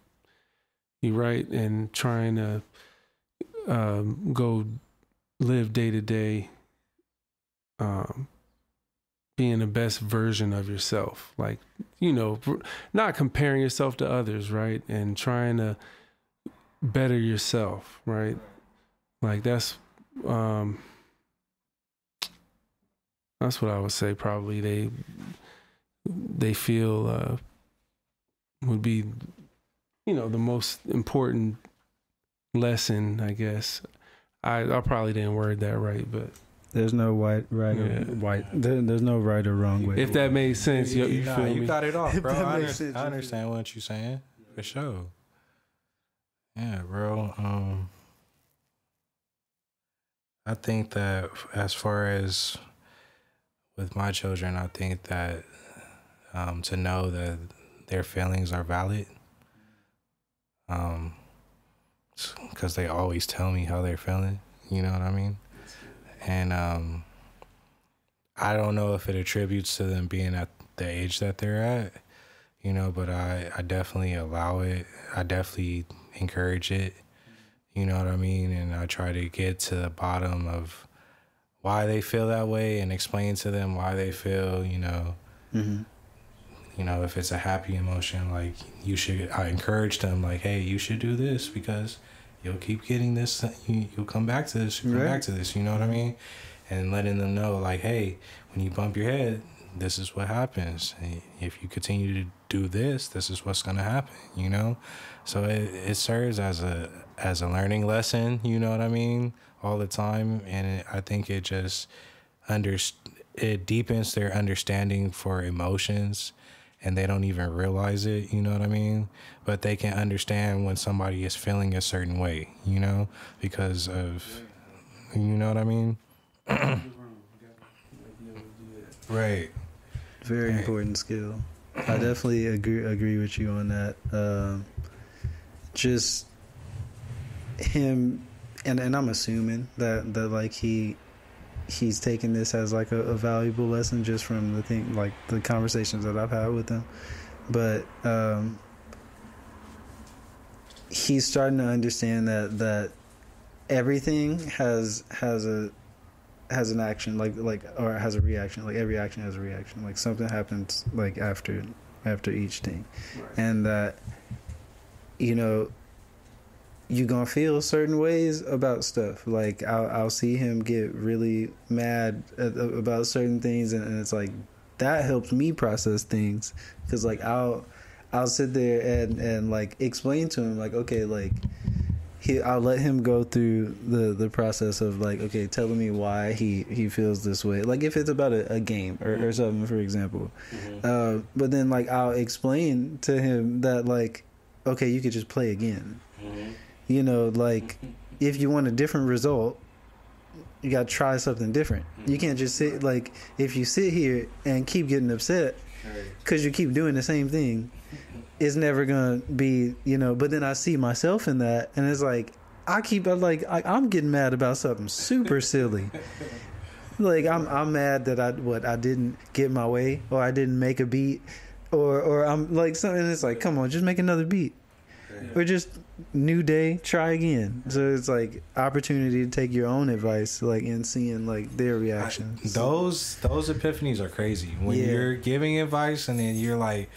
you're right, and trying to go live day to day, being the best version of yourself, like, not comparing yourself to others, right, and trying to better yourself, right, like that's what I would say probably they feel would be, the most important lesson, I guess. I probably didn't word that right, but there's no there's no right or wrong way. If that made sense, you feel me? You got it off, bro. I sense, understand what you're saying, for sure. Yeah, bro. I think that as far as with my children, I think that to know that their feelings are valid, because they always tell me how they're feeling, you know what I mean? And I don't know if it attributes to them being at the age that they're at, but I definitely allow it. I definitely encourage it, you know what I mean? And I try to get to the bottom of why they feel that way and explain to them why they feel, if it's a happy emotion, like I encourage them, like, hey, you should do this because you'll keep getting this, you'll come back to this, back to this, you know what I mean? And letting them know, like, hey, when you bump your head, this is what happens. And if you continue to do this, this is what's going to happen, So it serves as a learning lesson, you know what I mean, all the time. And I think it just it deepens their understanding for emotions, and they don't even realize it, you know what I mean? But they can understand when somebody is feeling a certain way, because of, you know what I mean? Right. Very important skill. I definitely agree with you on that. Just him, and I'm assuming that like he's taking this as like a valuable lesson just from the conversations that I've had with him, but he's starting to understand that everything has an action, or has a reaction. Like every action has a reaction. Like something happens like after each thing, right. And that you're gonna feel certain ways about stuff. Like I'll see him get really mad about certain things, and it's like that helps me process things, because like I'll sit there and like explain to him, like, okay, like I'll let him go through the process of like, okay, telling me why he feels this way. Like if it's about a game or something, for example. But then like I'll explain to him that like, okay, you could just play again. You know, like if you want a different result, you got to try something different. You can't just sit, like, if you sit here and keep getting upset because you keep doing the same thing, it's never going to be, you know. But then I see myself in that, and it's like, I'm getting mad about something super silly. Like, I'm mad that I didn't get my way, or I didn't make a beat, or I'm like, something, it's like, come on, just make another beat. Or just new day, try again. So it's like opportunity to take your own advice, like, and seeing like their reactions. Those epiphanies are crazy when you're giving advice and then you're like,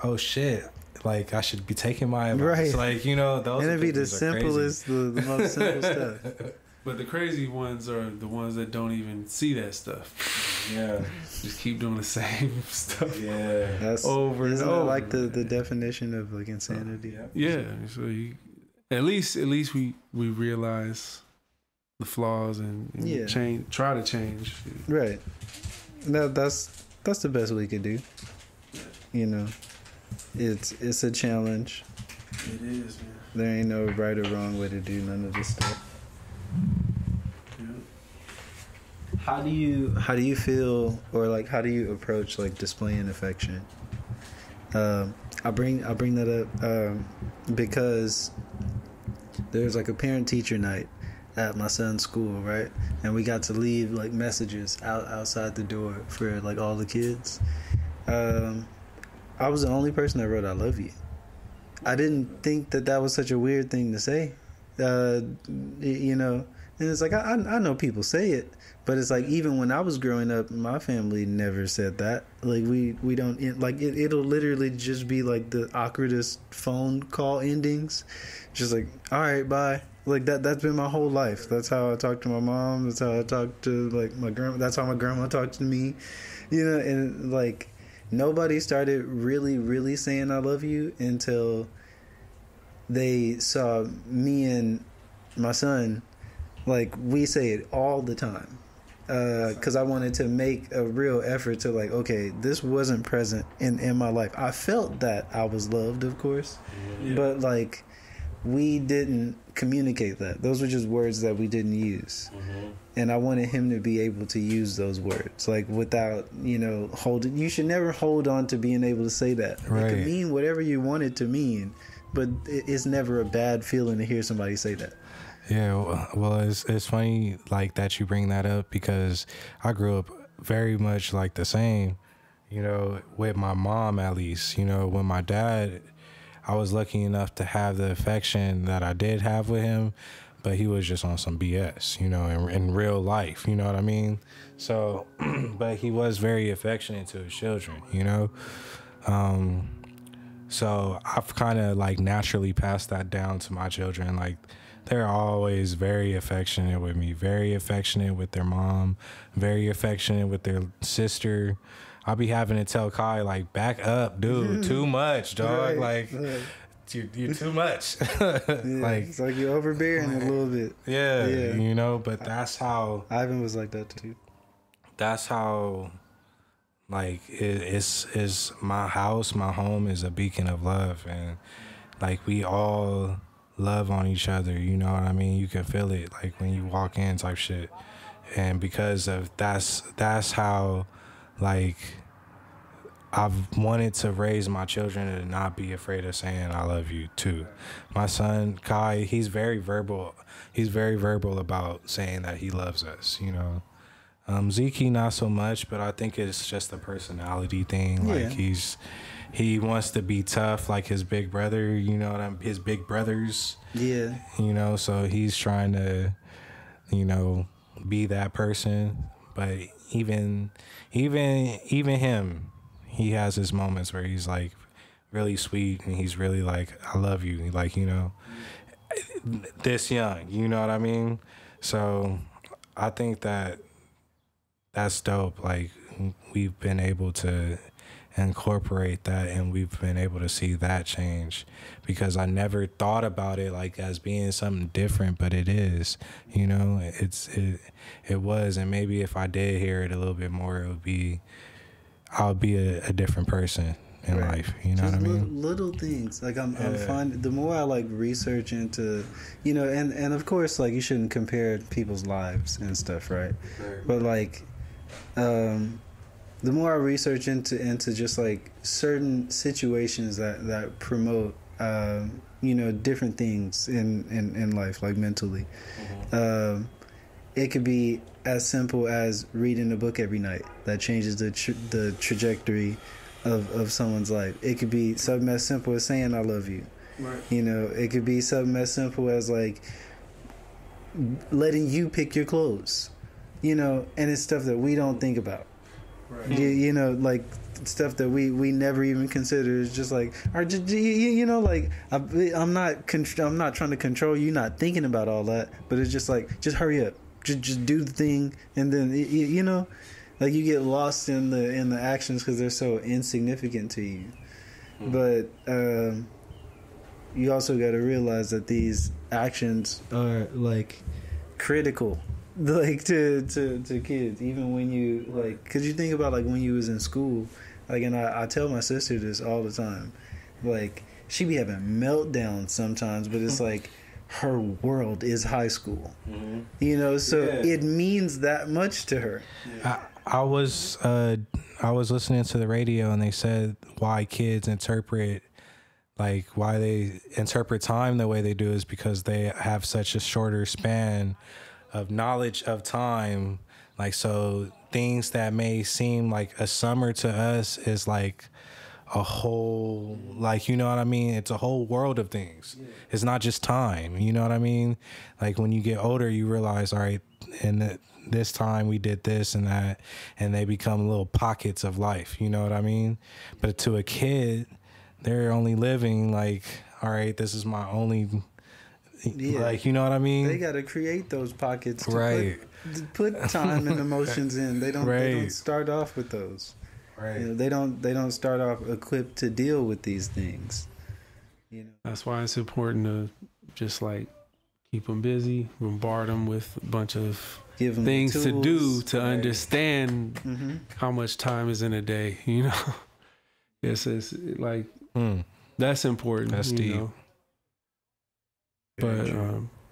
oh shit, like I should be taking my advice. Like, you know, those and it'd be the simplest, the most simple stuff. But the crazy ones are the ones that don't even see that stuff. Yeah, just keep doing the same stuff. Yeah, that's over and over. Like the definition of like insanity. Yeah. So at least we realize the flaws and change. Try to change. Right. That's the best we could do. You know, it's a challenge. It is, man. There ain't no right or wrong way to do none of this stuff. How do you feel, or like how do you approach like displaying affection? I bring that up because there's like a parent teacher night at my son's school, right? And we got to leave like messages outside the door for like all the kids. I was the only person that wrote "I love you." I didn't think that was such a weird thing to say. You know, and it's like I know people say it, but it's like even when I was growing up, my family never said that. Like we don't, like it'll literally just be like the awkwardest phone call endings, just like, all right, bye. Like that's been my whole life. That's how I talk to my mom. That's how I talk to like my grandma. That's how my grandma talked to me. You know, and like nobody started really saying I love you until they saw me and my son. Like we say it all the time, because I wanted to make a real effort to like, okay, this wasn't present in my life. I felt that I was loved, of course, but like we didn't communicate that. Those were just words that we didn't use. And I wanted him to be able to use those words, like without, you know, holding. You should never hold on to being able to say that. Right. It can mean whatever you want it to mean, but it's never a bad feeling to hear somebody say that. Yeah, well, it's funny like that you bring that up, because I grew up very much like the same, you know, with my mom at least. You know, when my dad, I was lucky enough to have the affection that I did have with him, but he was just on some BS, you know, in real life, you know what I mean? So, but he was very affectionate to his children, you know? So I've kind of like naturally passed that down to my children. Like, they're always very affectionate with me, very affectionate with their mom, very affectionate with their sister. I'll be having to tell Kai, like, back up, dude, too much, dog. Right. Like, you're too much. Like, it's like you're overbearing a little bit. Yeah, you know, but that's how... Ivan was like that, too. That's how, like, it's my house, my home is a beacon of love. And, like, we all... love on each other, you know what I mean? You can feel it like when you walk in type shit. And because of that's how like I've wanted to raise my children to not be afraid of saying I love you too. My son Kai, he's very verbal about saying that he loves us, you know. Zeke not so much, but I think it's just a personality thing. Like he wants to be tough like his big brother, you know what I mean? His big brothers. Yeah. You know, so he's trying to, you know, be that person. But even him, he has his moments where he's like really sweet and he's really like, I love you. Like, you know, this young, you know what I mean? So I think that's dope. Like, we've been able to incorporate that, and we've been able to see that change, because I never thought about it like as being something different, but it is, you know, it was. And maybe if I did hear it a little bit more, I'll be a different person in life, you know just what I mean? Little things. Like I'm finding, the more I like research into, you know, and of course, like, you shouldn't compare people's lives and stuff, right? But like, the more I research into just like certain situations that promote, you know, different things in life, like mentally. It could be as simple as reading a book every night that changes the trajectory of someone's life. It could be something as simple as saying I love you. Right. You know, it could be something as simple as like letting you pick your clothes. You know, and it's stuff that we don't think about. Right. You know, like stuff that we never even consider. Is just like, or just, you know, like I'm not trying to control you not thinking about all that, but it's just like, just hurry up, just do the thing, and then you know, like you get lost in the actions because they're so insignificant to you. But you also got to realize that these actions are like critical, like to kids, even when you like, because you think about like when you was in school, like, and I tell my sister this all the time, like she be having meltdowns sometimes, but it's like her world is high school, you know, so it means that much to her. I was listening to the radio, and they said why kids interpret, like why they interpret time the way they do is because they have such a shorter span of knowledge of time. Like, so things that may seem like a summer to us is like a whole, like, you know what I mean? It's a whole world of things. Yeah. It's not just time, you know what I mean? Like when you get older, you realize, all right, in this time we did this and that, and they become little pockets of life, you know what I mean? But to a kid, they're only living like, all right, this is my only, like, you know what I mean? They got to create those pockets to put time and emotions in. They don't start off with those. Right. You know, they don't start off equipped to deal with these things. You know. That's why it's important to just like keep them busy, bombard them with a bunch of things to do to understand how much time is in a day. You know, it's like that's important. That's deep. Know?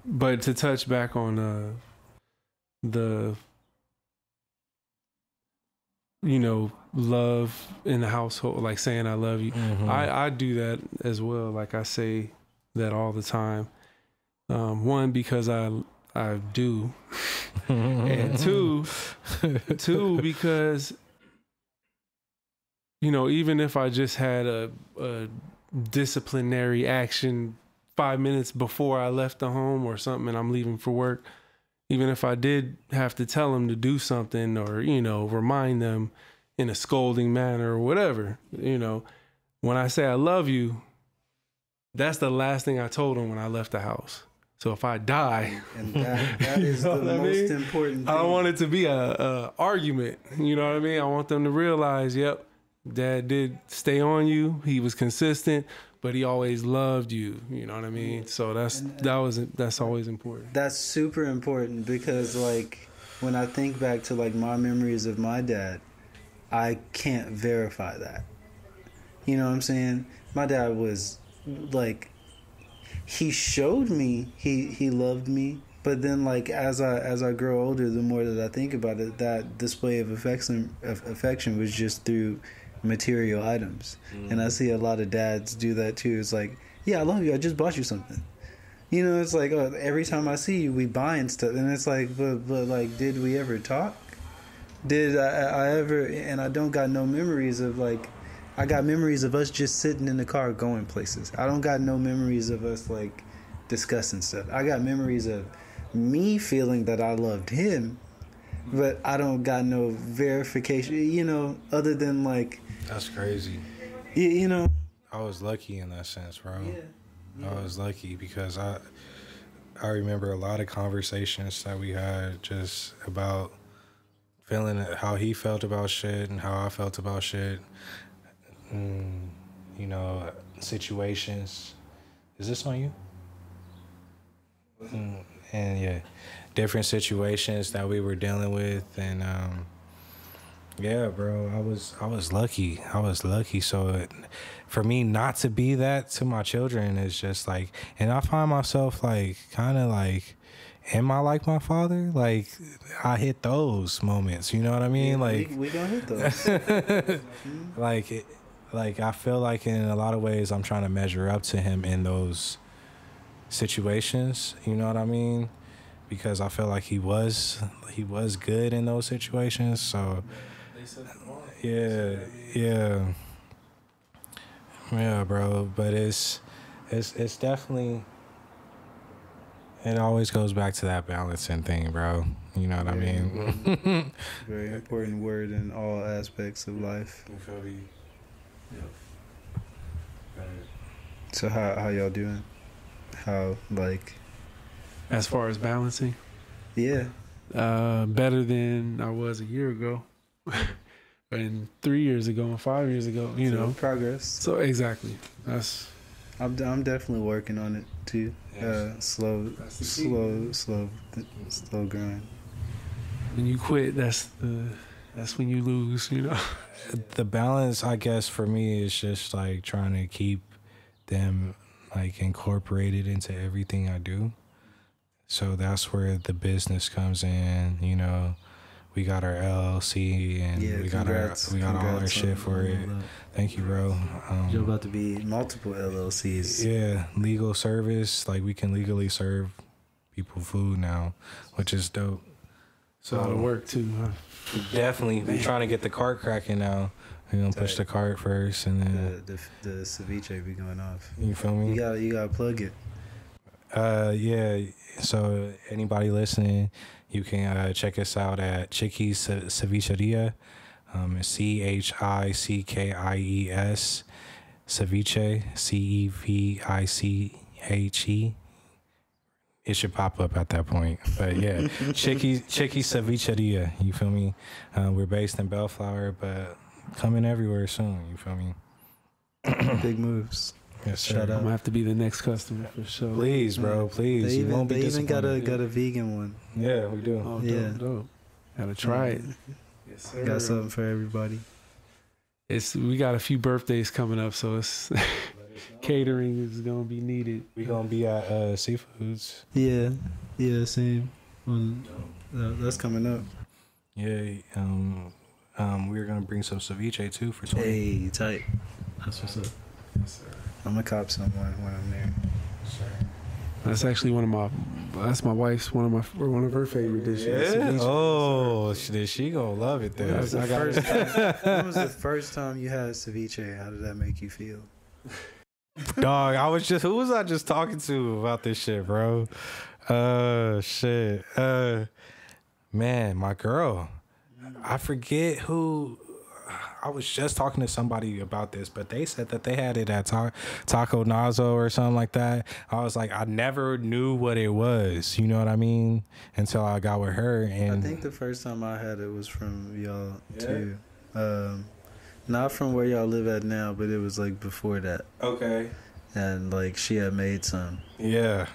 But to touch back on the, you know, love in the household, like saying I love you. I do that as well. Like I say that all the time. One, because I do, and two, because, you know, even if I just had a disciplinary action 5 minutes before I left the home or something, and I'm leaving for work, even if I did have to tell them to do something, or, you know, remind them in a scolding manner or whatever, you know, when I say I love you, that's the last thing I told them when I left the house. So if I die, and that is the most important thing. I don't want it to be a argument. You know what I mean? I want them to realize, yep, Dad did stay on you. He was consistent, but he always loved you. You know what I mean? So that's always important. That's super important, because like when I think back to like my memories of my dad, I can't verify that. You know what I'm saying? My dad was like, he showed me he loved me, but then like as I grow older, the more that I think about it, that display of affection was just through material items. And I see a lot of dads do that too. It's like, yeah, I love you, I just bought you something. You know, it's like, oh, every time I see you, we buying stuff, and it's like, but like, did we ever talk? Did I ever? And I don't got no memories of like, I got memories of us just sitting in the car going places. I don't got no memories of us like discussing stuff. I got memories of me feeling that I loved him, but I don't got no verification, you know, other than like. That's crazy. You know. I was lucky in that sense, bro. Yeah. I was lucky because I remember a lot of conversations that we had just about feeling how he felt about shit and how I felt about shit. you know, situations. Is this on you? And yeah, different situations that we were dealing with, and yeah, bro, I was lucky. So for me not to be that to my children is just like, and I find myself like kind of like, am I like my father? Like, I hit those moments, you know what I mean? Yeah, like we gonna hit those. like I feel like in a lot of ways I'm trying to measure up to him in those situations, you know what I mean? Because I feel like he was good in those situations. So yeah, bro. But it's definitely, it always goes back to that balancing thing, bro. You know what I mean? Very important word in all aspects of life. You feel me? So how y'all doing? How, like, As far as balancing, yeah, better than I was a year ago, and 3 years ago, and 5 years ago. You so know, progress. so exactly. That's I'm definitely working on it too. Slow grind. when you quit. That's when you lose. You know. The balance, I guess, for me is just like trying to keep them like incorporated into everything I do. So that's where the business comes in. You know, we got our LLC and we got all our shit for it. Thank you, bro. You're about to be multiple LLCs. Yeah, legal service. Like, we can legally serve people food now, which is dope. It's a lot of work too. Huh? Definitely, we're trying to get the cart cracking now. We're gonna push the cart first, and then The ceviche be going off. You feel me? You gotta plug it. Yeah. So anybody listening, you can check us out at Chickies Cevicheria. CHICKIES Ceviche, CEVICHE. It should pop up at that point. But yeah, Chickies Cevicheria. You feel me? We're based in Bellflower, but coming everywhere soon. You feel me? Big moves. Yes, sir. Shout I'm out. gonna have to be the next customer for sure. Please, bro. Please. They You won't be even got disappointed. a vegan one. Yeah, we do. Oh, Yeah. dope. Gotta try it. Yes, sir. Got something for everybody. We got a few birthdays coming up, so it's catering is gonna be needed. We gonna be at Seafoods. Yeah, same. That's coming up. Yeah. We're gonna bring some ceviche too for 20. Hey, tight. That's what's up. Yes, sir. I'm gonna cop someone when I'm there. That's actually one of my wife's one of her favorite dishes. Yeah. Ceviche. Oh, she gonna love it then. When was the first time you had ceviche? How did that make you feel? Dog, who was I just talking to about this shit, bro? Shit. Man, my girl. I forget who. I was just talking to somebody about this, but they said that they had it at Taco Nazo or something like that. I was like, I never knew what it was. You know what I mean? Until I got with her. And I think the first time I had it was from y'all too. Not from where y'all live at now, but it was like before that. Okay. And like she had made some. Yeah.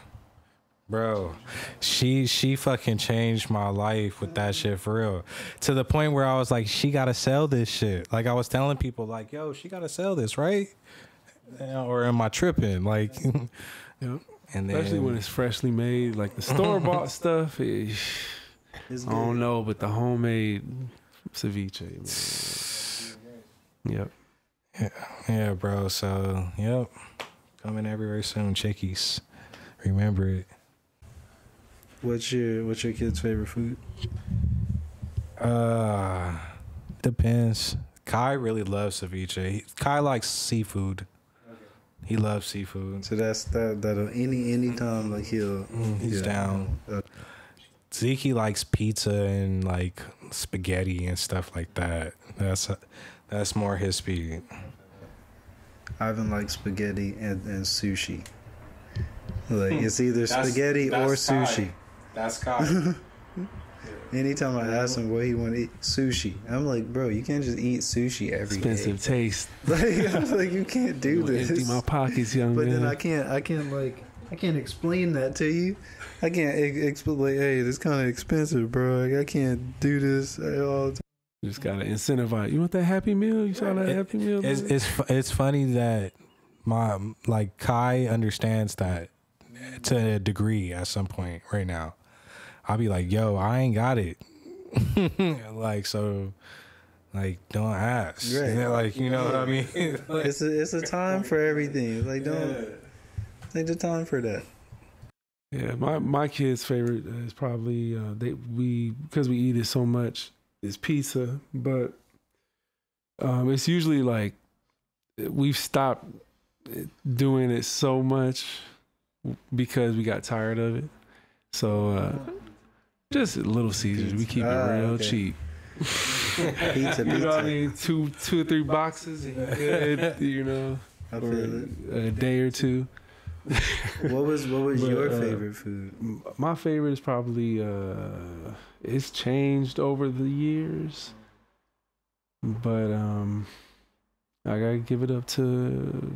Bro, she fucking changed my life with that shit for real. To the point where I was like, she gotta sell this shit. Like, I was telling people like, yo, she gotta sell this, right? Or am I tripping? Like, Yep. And then, Especially when it's freshly made, like the store bought stuff. I don't know, but the homemade ceviche. Man. Yep. Yeah, bro. So, yep, coming everywhere soon. Chickies, remember it. What's your kid's favorite food? Depends. Kai really loves ceviche. Kai likes seafood. He loves seafood. So that'll any time like He's down. Zeke likes pizza and like spaghetti and stuff like that. That's more his speed. Ivan likes spaghetti and sushi. Like it's either spaghetti or sushi. That's Kai. Anytime I ask him what he want to eat, sushi. I'm like, bro, you can't just eat sushi every Expensive day. taste. Like, I was like, you can't do this. Empty my pockets, young But man. then I can't explain that to you. I can't explain, like, hey, this kind of expensive, bro. Like, I can't do this all the time. Just gotta incentivize. You want that Happy Meal? You saw that Happy Meal? It's funny that Kai understands that to a degree at some point right now. I'll be like, yo, I ain't got it. Like, so, like, don't ask. Right. Like, you know what I mean? Like, It's a time for everything. Like, don't take the time for that. Yeah, my kids' favorite is probably because we eat it so much is pizza, but it's usually like we've stopped doing it so much because we got tired of it. So just Little Caesars, we keep it real cheap. Pizza. You know what I mean? Two or three boxes, and you're good, you know, I for feel it. a day or two. What was But, your favorite food? My favorite is probably it's changed over the years, but I gotta give it up to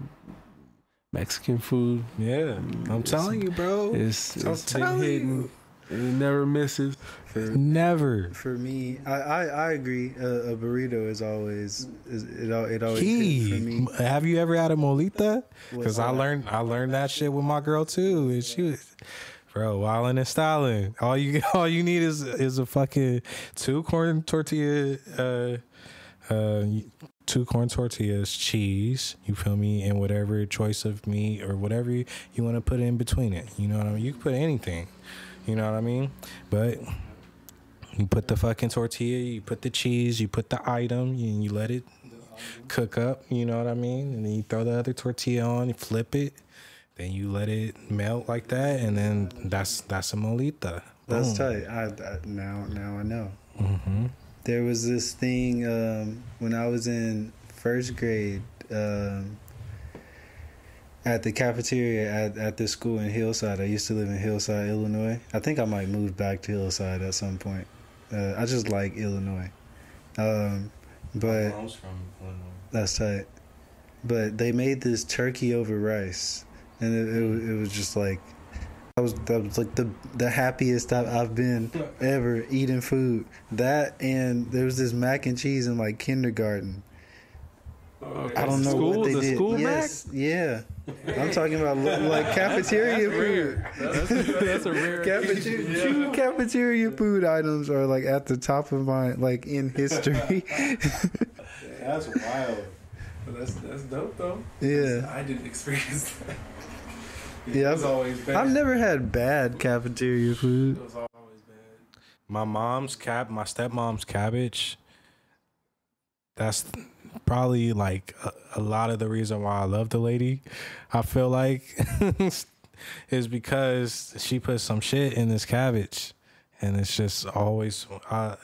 Mexican food. yeah, I'm telling you, bro. It's been telling hitting. It never misses. Never. For me, I agree. A burrito is always it always Key. hits for me. Have you ever had a molita? Because I What's that? learned that shit with my girl too, and she was, bro, wilding and styling. All you need is a fucking 2 corn tortilla, 2 corn tortillas, cheese. You feel me? And whatever choice of meat or whatever you want to put in between it. You know what I mean? You can put anything. You know what I mean? But you put the fucking tortilla, you put the cheese, you put the item, and you let it cook up. You know what I mean? And then you throw the other tortilla on, you flip it, then you let it melt like that, and then that's a molita. That's Boom. tight. Now I know. Mm-hmm. There was this thing when I was in first grade at the cafeteria at this school in Hillside. I used to live in Hillside, Illinois. I think I might move back to Hillside at some point. I just like Illinois. But Mom's from Illinois. that's tight. But they made this turkey over rice, and it was just like that was like the happiest I've been ever eating food. That, and there was this mac and cheese in like kindergarten. I don't know what they did. School Yes, yeah. I'm talking about like cafeteria food. That's a rare. Cafeteria food items are like at the top of my like in history. That's wild. That's dope though. Yeah. I didn't experience that. Yeah, It was always bad. I've never had bad cafeteria food. It was always bad. My stepmom's cabbage. That's probably like a lot of the reason why I love the lady. I feel like is because she put some shit in this cabbage, and it's just always.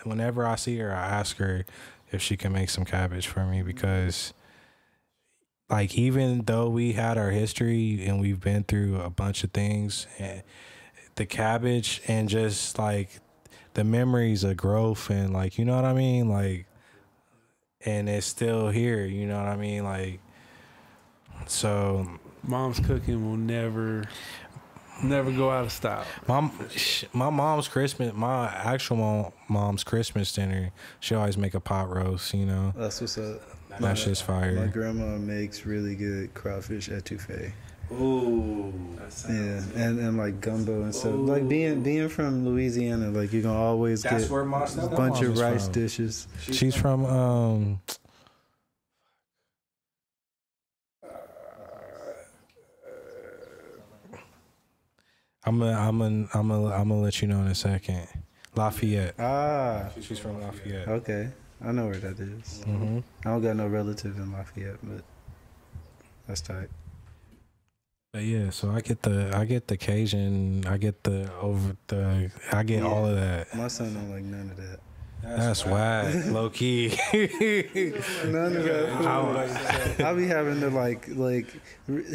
Whenever I see her, I ask her if she can make some cabbage for me, because, like, even though we had our history and we've been through a bunch of things, and the cabbage and just like the memories of growth and, like, you know what I mean, like. And it's still here, you know what I mean? Like, so Mom's cooking will never go out of style. my mom's Christmas, my actual mom's Christmas dinner, she always make a pot roast, you know? That's what's up. That shit's fire. My grandma makes really good crawfish etouffee. Ooh. Yeah, and like gumbo and stuff. Like being from Louisiana, like you're gonna always That's get where my a bunch of rice from. dishes. She's from I'm gonna let you know in a second. Lafayette. Ah, She's from Lafayette. okay. I know where that is. Mm-hmm. I don't got no relative in Lafayette, but that's tight. But yeah, so I get the Cajun, I get all of that. My son don't like none of that. That's whack, low key. None of that food. I'll be having to like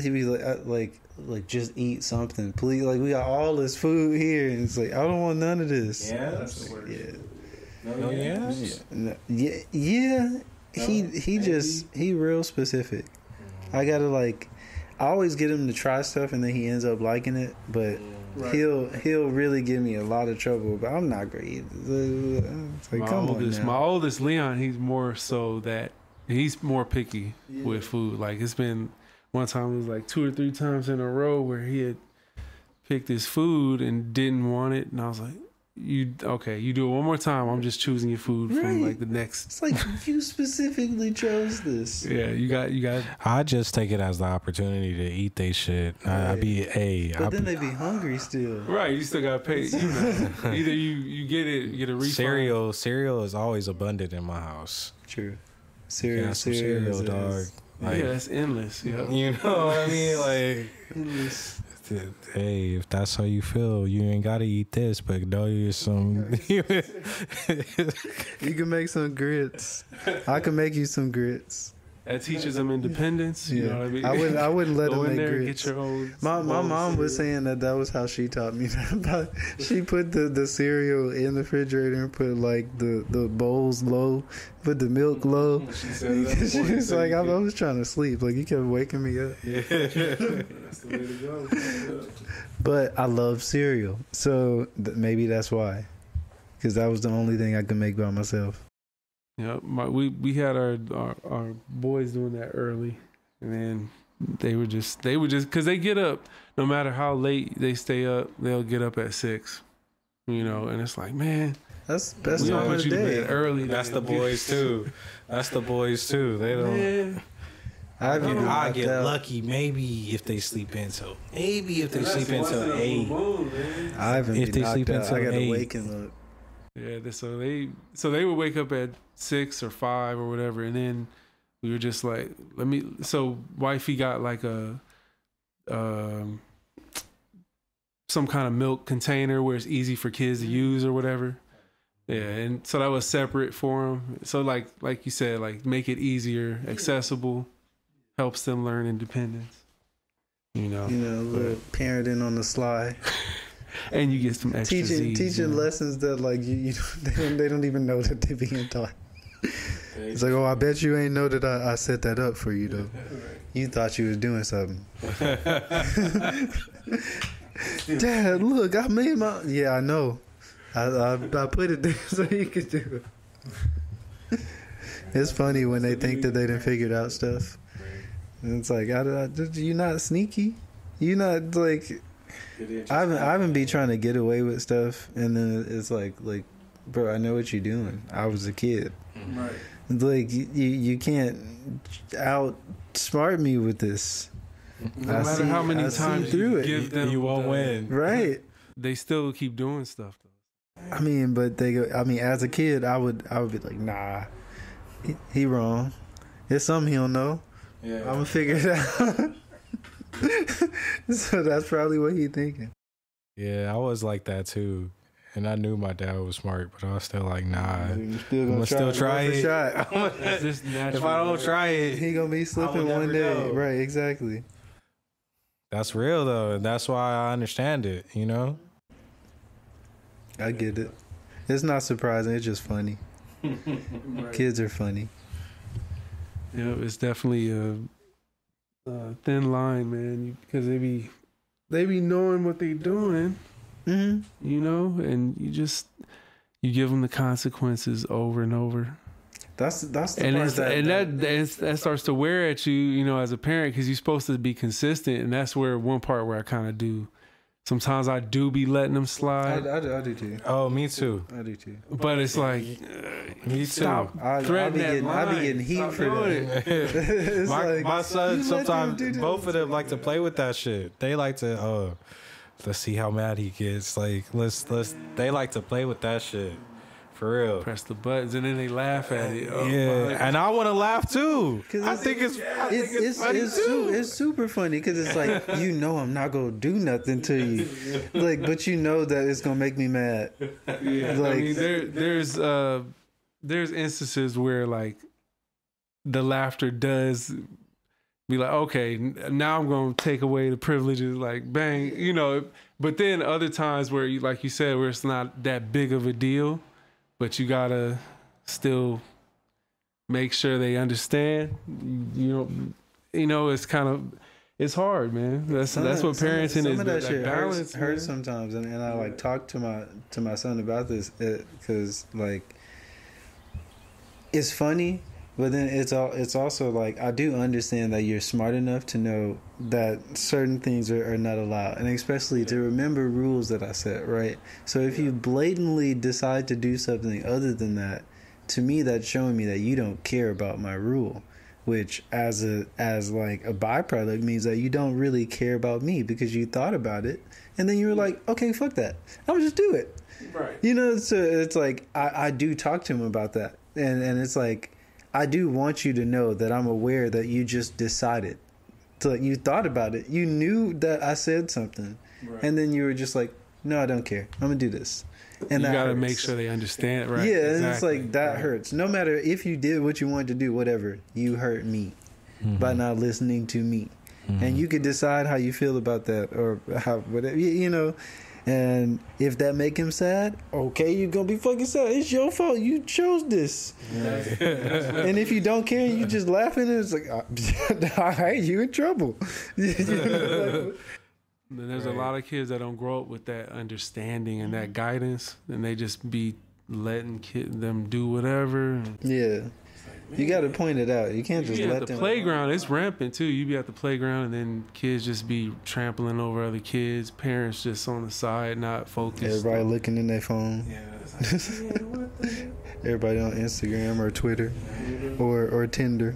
he be like just eat something, please. Like, we got all this food here, and it's like, I don't want none of this. Yeah, It's like, yeah. Oh, yes? Yeah. He real specific. I gotta like, I always get him to try stuff and then he ends up liking it, but he'll really give me a lot of trouble. But I'm not great. It's like, my oldest Leon, he's more so that he's more picky with food. Like it's been one time, it was like 2 or 3 times in a row where he had picked his food and didn't want it, and I was like, you do it one more time, I'm just choosing your food from like the next. It's like you specifically chose this. Yeah, you got I just take it as the opportunity to eat they shit. Then they be hungry still. Right, you still gotta pay. Either you get it, you get a refund. Cereal is always abundant in my house. True. Cereal, dog. Like, yeah, that's endless. Yeah. You know what I mean? Like, endless. Hey, if that's how you feel, you ain't gotta eat this, but know you're some. You can make some grits. I can make you some grits. That teaches them independence. You know what I mean? I wouldn't let them make there, grits. Get your own. My mom was saying that was how she taught me that. She put the cereal in the refrigerator and put like the bowls low, put the milk low. She was like, I was trying to sleep. Like you kept waking me up. Yeah. That's the way to go. But I love cereal, so maybe that's why. Because that was the only thing I could make by myself. Yeah, we had our boys doing that early, and then they would just because they get up no matter how late they stay up, they'll get up at 6, and it's like, man, that's we don't put you to bed early. That's the boys too. That's the boys too. They don't. Man. I get lucky maybe if they sleep in till 8. If they sleep until 8, I gotta wake and look. Yeah, so they would wake up at 6 or 5 or whatever, and then we were just like, so wifey got like a some kind of milk container where it's easy for kids to use or whatever. Yeah, and so that was separate for them. So like you said, like make it easier, accessible, helps them learn independence. Little parenting on the sly. And you get some extra teaching lessons that like they don't even know that they're being taught. It's like, I bet you ain't know that I set that up for you though. You thought you was doing something. Dad, look, I made I know. I put it there so you could do it. It's funny when they think that they done figured out stuff. And it's like, you not sneaky? You not like. I haven't be trying to get away with stuff, and then it's like, bro, I know what you're doing. I was a kid. Right. Like you can't outsmart me with this. No matter how many times you give them, you won't win. Right. They still keep doing stuff though. I mean, but as a kid, I would be like, nah, he wrong. There's something he don't know. Yeah. I'm gonna figure it out. So that's probably what he thinking. Yeah, I was like that too, and I knew my dad was smart, but I was still like, nah, I'm gonna still try it. If I don't try it, he gonna be slipping one day. Know. Right, exactly. That's real though, and that's why I understand it. I get it. It's not surprising. It's just funny. Right. Kids are funny. Yeah, it's definitely a thin line, man, because they be knowing what they doing, and you give them the consequences over and over. That's the part that starts to wear at you, as a parent, because you're supposed to be consistent, and that's where one part where I kind of do. Sometimes I do be letting them slide. I do too. Oh, me too. I do too. But it's like, me too. I be getting heat for that. My son, sometimes both of them like to play with that shit. They like to, let's see how mad he gets. Like, they like to play with that shit. For real. Press the buttons and then they laugh at it. And I want to laugh too. I think it's funny too. It's super funny because it's like, I'm not gonna do nothing to you, but that it's gonna make me mad. Yeah, I mean, there's instances where like the laughter does be like, okay, now I'm gonna take away the privileges, like bang, But then other times where like you said, where it's not that big of a deal. but you gotta still make sure they understand. You know, it's kind of, it's hard, man. That's what parenting is. Some of that shit balance hurts sometimes, and I like talk to my son about this because like it's funny, but then it's also like I do understand that you're smart enough to know that certain things are not allowed, and especially to remember rules that I set, right? So if you blatantly decide to do something other than that, to me that's showing me that you don't care about my rule, which as like a byproduct means that you don't really care about me because you thought about it and then you were like, okay, fuck that, I'll just do it, right? You know, so it's like I do talk to him about that, and it's like I do want you to know that I'm aware that you just decided. So you thought about it. You knew that I said something. Right. And then you were just like, no, I don't care. I'm going to do this. And you got to hurts. make sure they understand, right? Yeah, exactly. And it's like, that hurts. No matter if you did what you wanted to do, whatever, you hurt me by not listening to me. And you could decide how you feel about that or how, whatever, you know. And if that make him sad, okay, you're going to be fucking sad. It's your fault. You chose this. And if you don't care, you just laughing, and it's like, all right, you in trouble. There's a lot of kids that don't grow up with that understanding and that guidance, and they just be letting them do whatever. Yeah. You got to point it out. You can't just let them. At the playground, it's rampant too. You be at the playground, and then kids just be trampling over other kids. Parents just on the side, not focused. Everybody looking in their phone. Yeah. It's like, what the? Everybody on Instagram or Twitter or Tinder.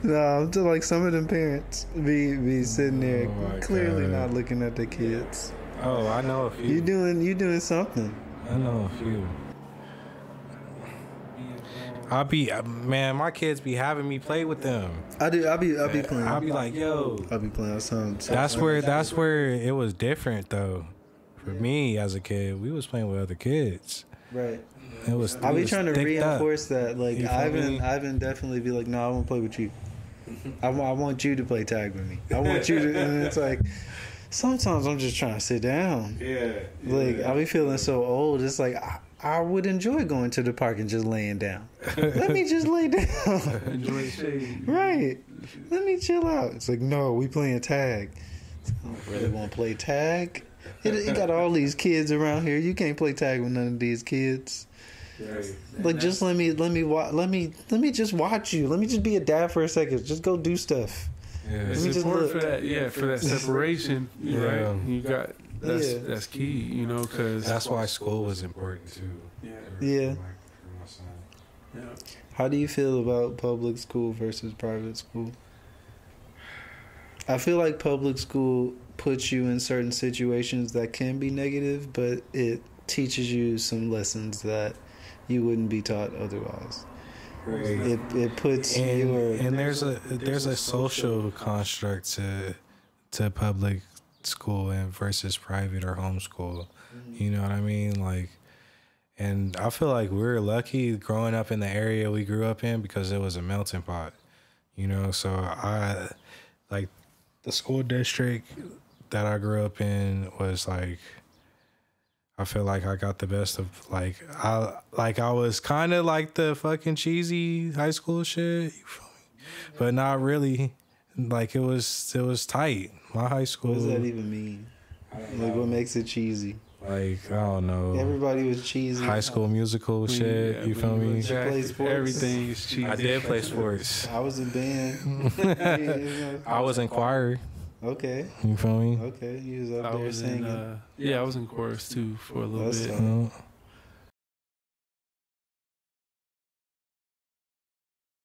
No, I'm just like some of them parents be sitting there clearly not looking at their kids. Oh, I know a few. You doing something. I know a few. Man, my kids be having me play with them. I'll be playing. I'll be like, yo. I'll be playing some. That's where it was different though. For me as a kid, we was playing with other kids. Right. I'll be trying to reinforce that. Like Ivan definitely be like, no, I won't play with you. I want you to play tag with me. I want you to, and it's like, sometimes I'm just trying to sit down. Yeah. Like I be feeling so old. It's like I would enjoy going to the park and just laying down. Let me just lay down. Enjoy the shade. Right. Let me chill out. It's like, no, we playing tag. I don't really want to play tag. It got all these kids around here. You can't play tag with none of these kids. Right. Like, just let me just watch you. Let me just be a dad for a second. Just go do stuff. Yeah. It's important for that. Yeah, for that separation. Right. You got. That's key, you know, because that's why school was important too. Yeah. For my son. Yeah. How do you feel about public school versus private school? I feel like public school puts you in certain situations that can be negative, but it teaches you some lessons that you wouldn't be taught otherwise. Right. It puts and there's a social construct to public school and versus private or homeschool. You know what I mean? Like, and I feel like we're lucky growing up in the area we grew up in because it was a melting pot. You know, so I like the school district that I grew up in was like, I feel like I got the best of I was kind of like the fucking cheesy high school shit, you feel me? But not really. Like it was tight. My high school. What does that even mean? Like what makes it cheesy? Like I don't know. Everybody was cheesy. High School Musical shit. You feel me? Did you play sports? Everything is cheesy. I did play sports. I was in band. I was in choir. Okay. You feel me? Okay. You was up there singing. I was in chorus too for a little bit.